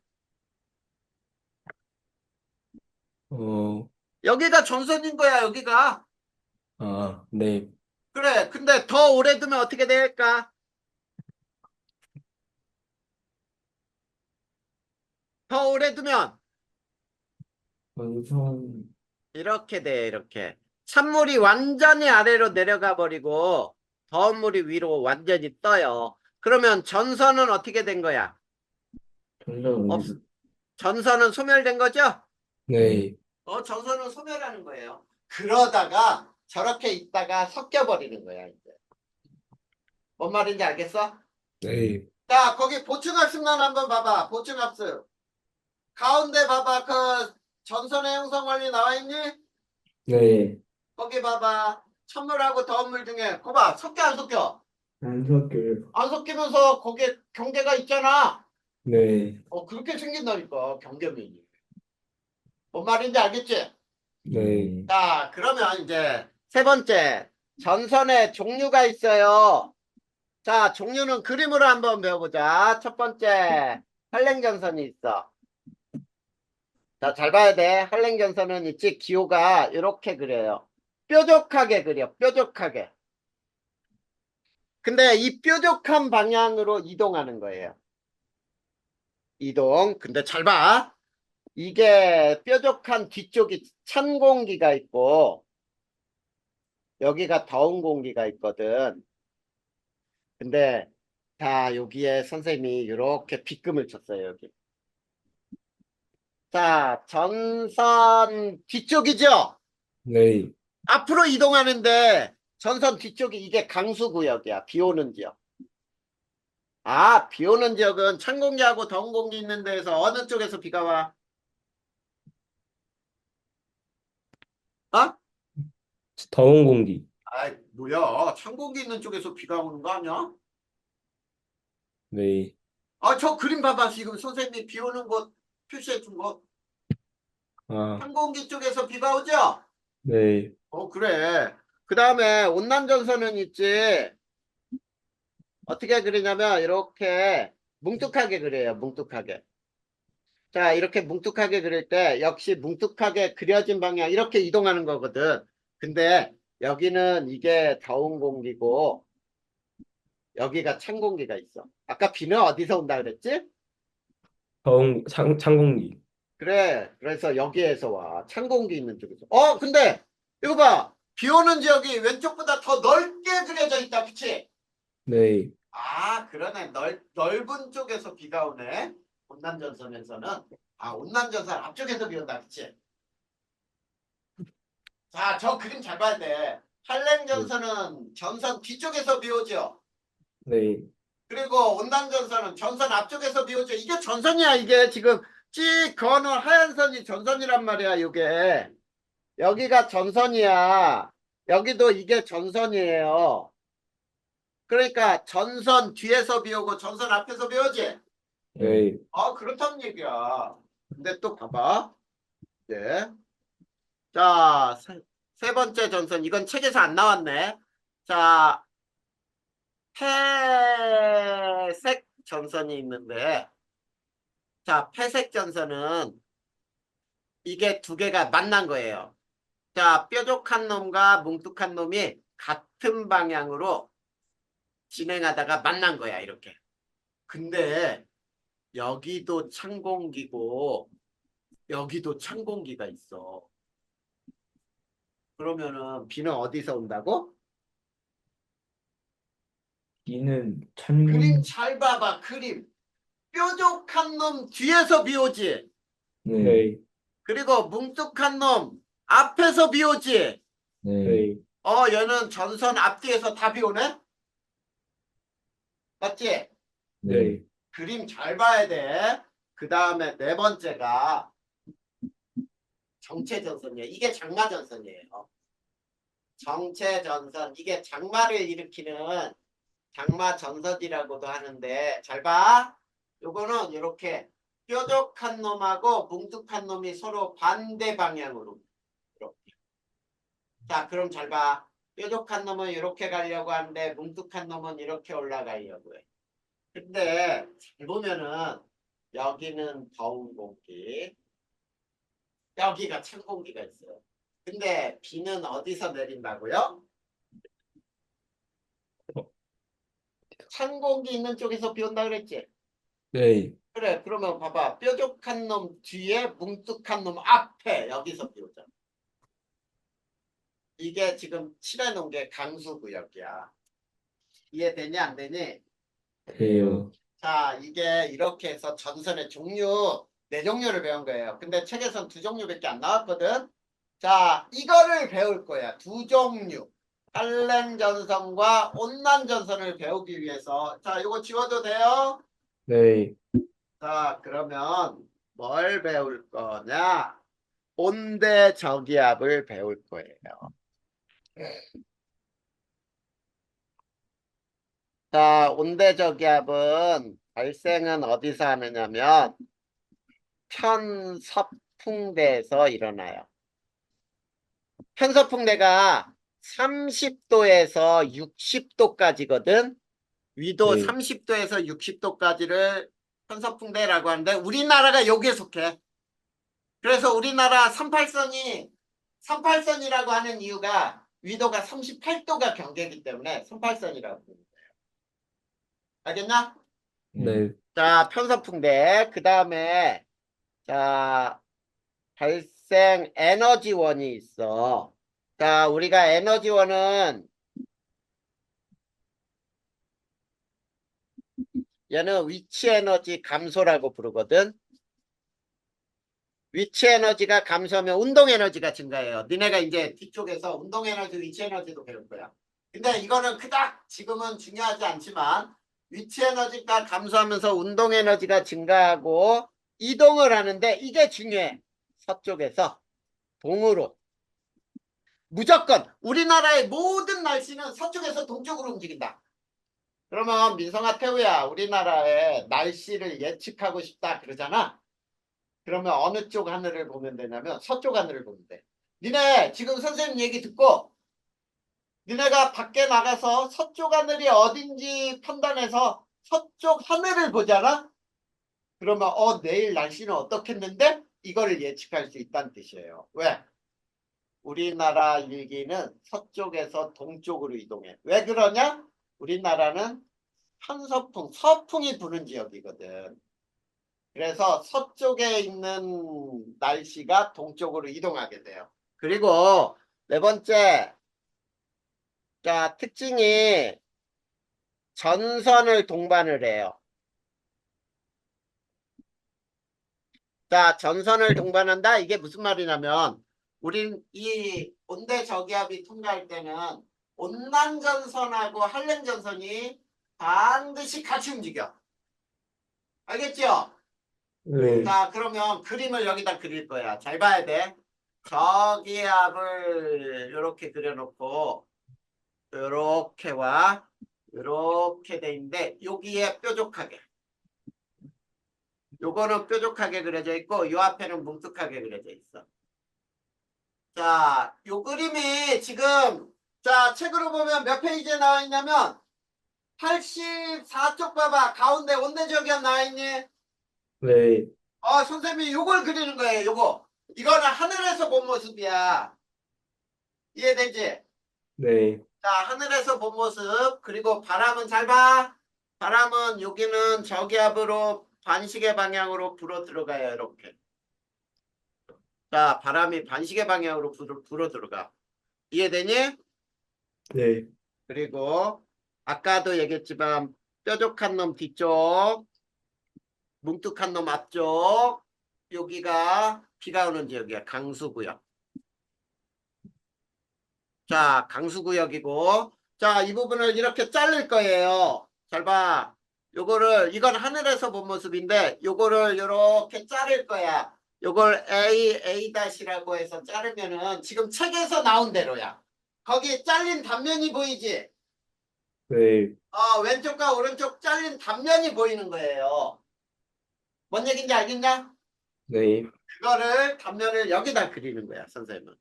어, 여기가 전선인 거야, 여기가. 네. 그래. 근데 더 오래 두면 어떻게 될까? 더 오래 두면 전선, 이렇게 돼, 이렇게. 찬물이 완전히 아래로 내려가 버리고 더운 물이 위로 완전히 떠요. 그러면 전선은 어떻게 된 거야? 전선 없, 우주. 전선은 소멸된 거죠? 네. 전선은 소멸하는 거예요. 그러다가 저렇게 있다가 섞여버리는 거야, 이제. 뭔 말인지 알겠어? 네. 자, 거기 보충합습만 한번 봐봐. 보충합습. 가운데 봐봐. 그 전선의 형성 원리 나와 있니? 네. 거기 봐봐. 찬물하고 더운 물 중에. 그거 봐. 섞여, 안 섞여? 안 섞여요. 안 섞이면서 거기에 경계가 있잖아. 네. 그렇게 생긴다니까, 경계면이. 뭔 말인지 알겠지? 네. 자, 그러면 이제 세 번째. 전선에 종류가 있어요. 자, 종류는 그림으로 한번 배워보자. 첫 번째, 한랭전선이 있어. 자, 잘 봐야 돼. 한랭전선은 있지, 기호가 이렇게 그려요. 뾰족하게 그려, 뾰족하게. 근데 이 뾰족한 방향으로 이동하는 거예요. 이동. 근데 잘 봐. 이게 뾰족한 뒤쪽이 찬 공기가 있고, 여기가 더운 공기가 있거든. 근데, 자, 여기에 선생님이 이렇게 빗금을 쳤어요, 여기. 자, 전선 뒤쪽이죠? 네. 앞으로 이동하는데, 전선 뒤쪽이 이게 강수구역이야. 비 오는 지역. 아, 비 오는 지역은 찬 공기하고 더운 공기 있는 데에서 어느 쪽에서 비가 와? 어? 더운 공기. 아이, 뭐야. 찬 공기 있는 쪽에서 비가 오는 거 아니야? 네. 아, 저 그림 봐봐. 지금 선생님이 비 오는 곳 표시해 준 거. 아, 찬 공기 쪽에서 비가 오죠? 네. 그래. 그 다음에 온난전선은 있지. 어떻게 그리냐면, 이렇게 뭉툭하게 그려요. 뭉툭하게. 자, 이렇게 뭉툭하게 그릴 때, 역시 뭉툭하게 그려진 방향, 이렇게 이동하는 거거든. 근데, 여기는 이게 더운 공기고, 여기가 찬 공기가 있어. 아까 비는 어디서 온다 그랬지? 찬 공기. 그래. 그래서 여기에서 와. 찬 공기 있는 쪽에서. 근데, 이거 봐. 비 오는 지역이 왼쪽보다 더 넓게 그려져 있다. 그치? 네. 아, 그러네. 넓은 쪽에서 비가 오네. 온난전선에서는. 아, 온난전선 앞쪽에서 비 온다. 그치? 자, 저 그림 잘 봐야 돼. 네. 한랭전선은 전선 뒤쪽에서 비 오죠. 네. 그리고 온난전선은 전선 앞쪽에서 비 오죠. 이게 전선이야. 이게 지금 찍 거는 하얀 선이 전선이란 말이야. 이게. 여기가 전선이야. 여기도 이게 전선이에요. 그러니까 전선 뒤에서 비 오고 전선 앞에서 비 오지. 네. 그렇다는 얘기야. 근데 또 봐봐. 네. 자, 세 번째 전선. 이건 책에서 안 나왔네. 자, 회색 전선이 있는데, 자, 회색 전선은 이게 두 개가 만난 거예요. 자, 뾰족한 놈과 뭉툭한 놈이 같은 방향으로 진행하다가 만난 거야, 이렇게. 근데 여기도 찬 공기고, 여기도 찬 공기가 있어. 그러면은 비는 어디서 온다고? 비는 그림 찬, 잘 봐봐, 그림. 뾰족한 놈 뒤에서 비 오지. 네, 네. 그리고 뭉툭한 놈 앞에서 비 오지. 네, 네. 얘는 전선 앞뒤에서 다 비 오네? 맞지? 네, 네. 그림 잘 봐야 돼. 그 다음에 네 번째가 정체전선이에요. 이게 장마전선이에요. 정체전선. 이게 장마를 일으키는 장마전선이라고도 하는데, 잘 봐. 요거는 이렇게 뾰족한 놈하고 뭉툭한 놈이 서로 반대 방향으로. 이렇게. 자, 그럼 잘 봐. 뾰족한 놈은 이렇게 가려고 하는데, 뭉툭한 놈은 이렇게 올라가려고 해. 근데 잘 보면은 여기는 더운 공기, 여기가 찬 공기가 있어요. 근데 비는 어디서 내린다고요? 어, 찬 공기 있는 쪽에서 비 온다 그랬지? 네. 그래, 그러면 봐봐. 뾰족한 놈 뒤에 뭉툭한 놈 앞에 여기서 비 오잖아. 이게 지금 칠해놓은 게 강수구역이야. 이해되니 안 되니? 돼요. 자, 이게 이렇게 해서 전선의 종류, 네 종류를 배운 거예요. 근데 책에선 두 종류밖에 안 나왔거든. 자, 이거를 배울 거야. 두 종류. 한랭전선과 온난전선을 배우기 위해서. 자, 이거 지워도 돼요? 네. 자, 그러면 뭘 배울 거냐? 온대저기압을 배울 거예요. 자, 온대저기압은 발생은 어디서 하느냐면 편서풍대에서 일어나요. 편서풍대가 30도에서 60도까지거든. 위도 네. 30도에서 60도까지를 편서풍대라고 하는데 우리나라가 여기에 속해. 그래서 우리나라 38선이라고 하는 이유가 위도가 38도가 경계이기 때문에 38선이라고 부르는 거예요. 알겠나? 네. 자, 편서풍대. 그 다음에 자, 발생 에너지원이 있어. 자, 우리가 에너지원은 얘는 위치 에너지 감소라고 부르거든. 위치 에너지가 감소하면 운동 에너지가 증가해요. 니네가 이제 뒤쪽에서 운동 에너지, 위치 에너지도 배울 거야. 근데 이거는 그닥 지금은 중요하지 않지만 위치 에너지가 감소하면서 운동 에너지가 증가하고 이동을 하는데 이게 중요해. 서쪽에서 동으로. 무조건 우리나라의 모든 날씨는 서쪽에서 동쪽으로 움직인다. 그러면 민성아 태우야 우리나라의 날씨를 예측하고 싶다 그러잖아. 그러면 어느 쪽 하늘을 보면 되냐면 서쪽 하늘을 보면 돼. 니네 지금 선생님 얘기 듣고 니네가 밖에 나가서 서쪽 하늘이 어딘지 판단해서 서쪽 하늘을 보잖아. 그러면 내일 날씨는 어떻겠는데? 이거를 예측할 수 있다는 뜻이에요. 왜? 우리나라 일기는 서쪽에서 동쪽으로 이동해. 왜 그러냐? 우리나라는 편서풍, 서풍이 부는 지역이거든. 그래서 서쪽에 있는 날씨가 동쪽으로 이동하게 돼요. 그리고 네 번째, 자, 특징이 전선을 동반을 해요. 자, 전선을 동반한다? 이게 무슨 말이냐면, 우린 이 온대저기압이 통과할 때는 온난전선하고 한랭전선이 반드시 같이 움직여. 알겠죠? 네. 자, 그러면 그림을 여기다 그릴 거야. 잘 봐야 돼. 저기압을 이렇게 그려놓고 이렇게와 이렇게 돼 있는데 여기에 뾰족하게 요거는 뾰족하게 그려져 있고 요 앞에는 뭉툭하게 그려져 있어. 자, 요 그림이 지금 자 책으로 보면 몇 페이지에 나와 있냐면 84쪽 봐봐. 가운데 온대저기압 나와 있니? 네. 선생님이 요걸 그리는 거예요. 요거. 이거는 하늘에서 본 모습이야. 이해되지? 네. 자, 하늘에서 본 모습. 그리고 바람은 잘 봐. 바람은 여기는 저기압으로 반시계 방향으로 불어 들어가요. 이렇게. 자, 바람이 반시계 방향으로 불어 들어가. 이해되니? 네. 그리고 아까도 얘기했지만 뾰족한 놈 뒤쪽, 뭉툭한 놈 앞쪽. 여기가 비가 오는 지역이야. 강수구역. 자, 강수구역이고. 자, 이 부분을 이렇게 자를 거예요. 잘 봐. 이건 하늘에서 본 모습인데, 요거를 이렇게 자를 거야. 요걸 A-라고 해서 자르면은 지금 책에서 나온 대로야. 거기 잘린 단면이 보이지? 네. 왼쪽과 오른쪽 잘린 단면이 보이는 거예요. 뭔 얘기인지 알겠냐? 네. 그거를 단면을 여기다 그리는 거야, 선생님은.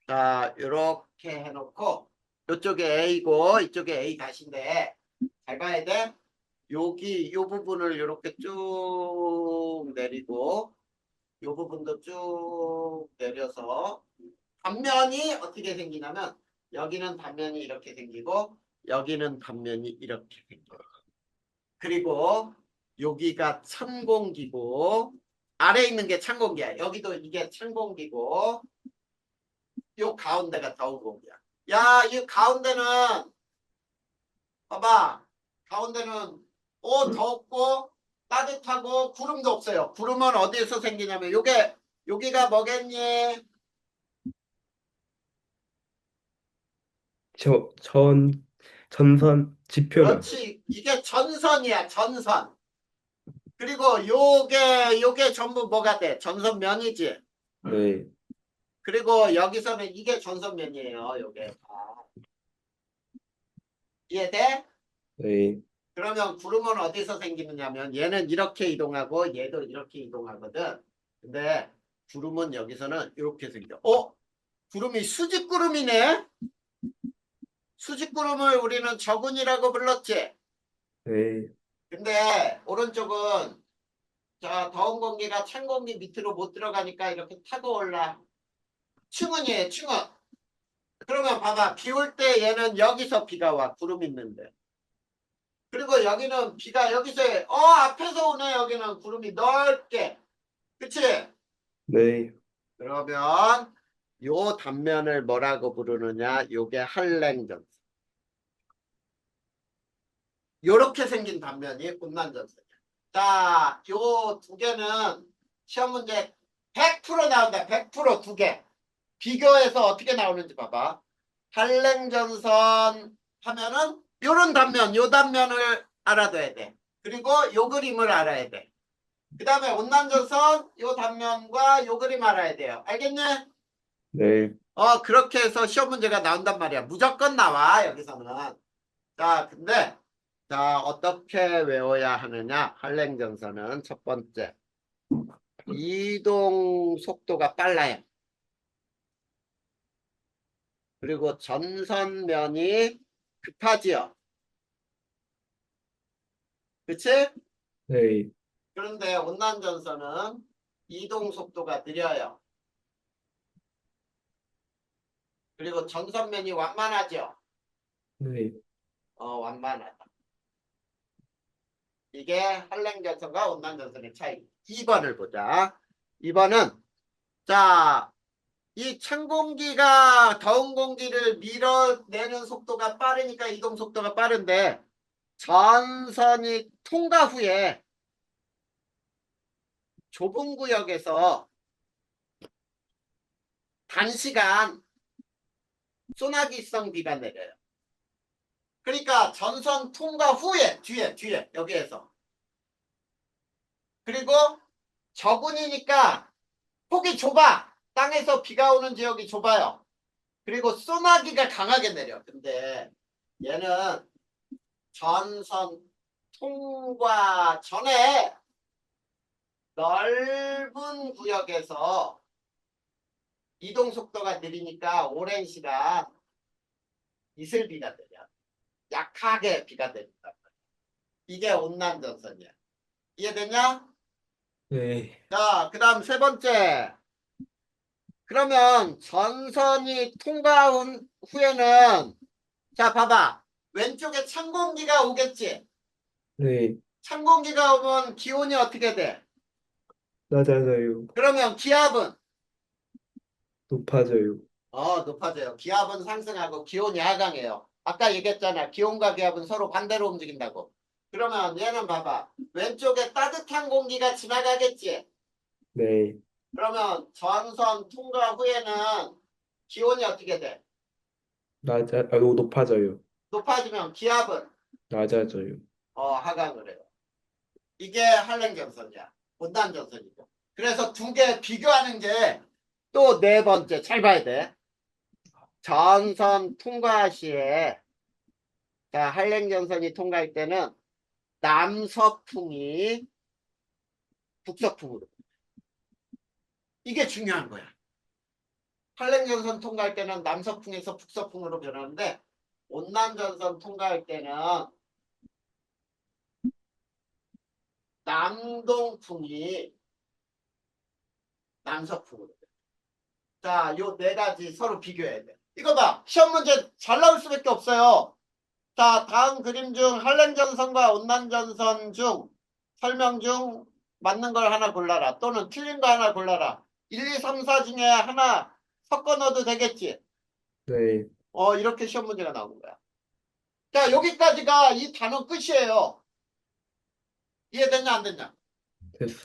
자, 이렇게 해놓고 이쪽에 A고 이쪽에 A 다시인데 잘 봐야 돼. 여기 요 부분을 이렇게 쭉 내리고 요 부분도 쭉 내려서 단면이 어떻게 생기냐면 여기는 단면이 이렇게 생기고 여기는 단면이 이렇게 생겨요. 그리고 여기가 찬공기고 아래에 있는 게 찬공기야. 여기도 이게 찬공기고 요 가운데가 더운 공기야. 야, 이 가운데는 봐봐. 가운데는 덥고 따뜻하고 구름도 없어요. 구름은 어디에서 생기냐면 여기가 뭐겠니? 전선 지표면. 그렇지. 이게 전선이야. 전선. 그리고 요게 전부 뭐가 돼? 전선면이지. 네. 그리고 여기서는 이게 전선면이에요. 요게. 이해돼? 네. 그러면 구름은 어디서 생기느냐면 얘는 이렇게 이동하고 얘도 이렇게 이동하거든. 근데 구름은 여기서는 이렇게 생겨. 구름이 수직구름이네? 수직구름을 우리는 저군이라고 불렀지? 네. 근데 오른쪽은 저 더운 공기가 찬 공기 밑으로 못 들어가니까 이렇게 타고 올라. 충은이에요, 충은. 그러면 봐봐. 비 올 때 얘는 여기서 비가 와. 구름 있는데. 그리고 여기는 비가 여기서 앞에서 오네. 여기는 구름이 넓게. 그치? 네. 그러면 요 단면을 뭐라고 부르느냐? 요게 한랭전선. 요렇게 생긴 단면이 온난전선이야. 자, 요 두 개는 시험 문제 100% 나온다. 100% 두 개. 비교해서 어떻게 나오는지 봐봐. 한랭전선 하면은 요런 단면, 요 단면을 알아둬야 돼. 그리고 요 그림을 알아야 돼. 그 다음에 온난전선 요 단면과 요 그림 알아야 돼요. 알겠니? 네. 그렇게 해서 시험 문제가 나온단 말이야. 무조건 나와, 여기서는. 자, 근데, 자, 어떻게 외워야 하느냐? 한랭전선은 첫 번째. 이동 속도가 빨라요. 그리고 전선면이 급하지요. 그치? 네. 그런데 온난전선은 이동 속도가 느려요. 그리고 전선면이 완만하죠. 네. 완만하다. 이게 한랭전선과 온난전선의 차이. 2번을 보자. 2번은 자, 이 찬 공기가 더운 공기를 밀어내는 속도가 빠르니까 이동 속도가 빠른데 전선이 통과 후에 좁은 구역에서 단시간 소나기성 비가 내려요. 그러니까 전선 통과 후에 뒤에 여기에서. 그리고 저군이니까 폭이 좁아. 땅에서 비가 오는 지역이 좁아요. 그리고 소나기가 강하게 내려. 근데 얘는 전선 통과 전에 넓은 구역에서 이동 속도가 느리니까 오랜 시간 이슬비가 내려. 약하게 비가 내린다. 이게 온난전선이야. 이해되냐? 네. 자, 그 다음 세 번째. 그러면 전선이 통과한 후에는 자, 봐봐. 왼쪽에 찬 공기가 오겠지? 네. 찬 공기가 오면 기온이 어떻게 돼? 낮아져요. 그러면 기압은? 높아져요. 높아져요. 기압은 상승하고 기온이 하강해요. 아까 얘기했잖아. 기온과 기압은 서로 반대로 움직인다고. 그러면 얘는 봐봐. 왼쪽에 따뜻한 공기가 지나가겠지? 네. 그러면 전선 통과 후에는 기온이 어떻게 돼? 높아져요. 높아지면 기압은? 낮아져요. 하강을 해요. 이게 한랭전선이야. 온난전선이고. 그래서 두 개 비교하는 게 또 네 번째 잘 봐야 돼. 전선 통과 시에 자, 한랭전선이 통과할 때는 남서풍이 북서풍으로. 이게 중요한 거야. 한랭전선 통과할 때는 남서풍에서 북서풍으로 변하는데 온난전선 통과할 때는 남동풍이 남서풍으로. 자, 요 네 가지 서로 비교해야 돼. 이거 봐. 시험 문제 잘 나올 수밖에 없어요. 자, 다음 그림 중 한랭전선과 온난전선 중 설명 중 맞는 걸 하나 골라라. 또는 틀린 거 하나 골라라. 1, 2, 3, 4 중에 하나 섞어 넣어도 되겠지? 네. 이렇게 시험 문제가 나오는 거야. 자, 여기까지가 이 단어 끝이에요. 이해됐냐, 안 됐냐? 됐어요.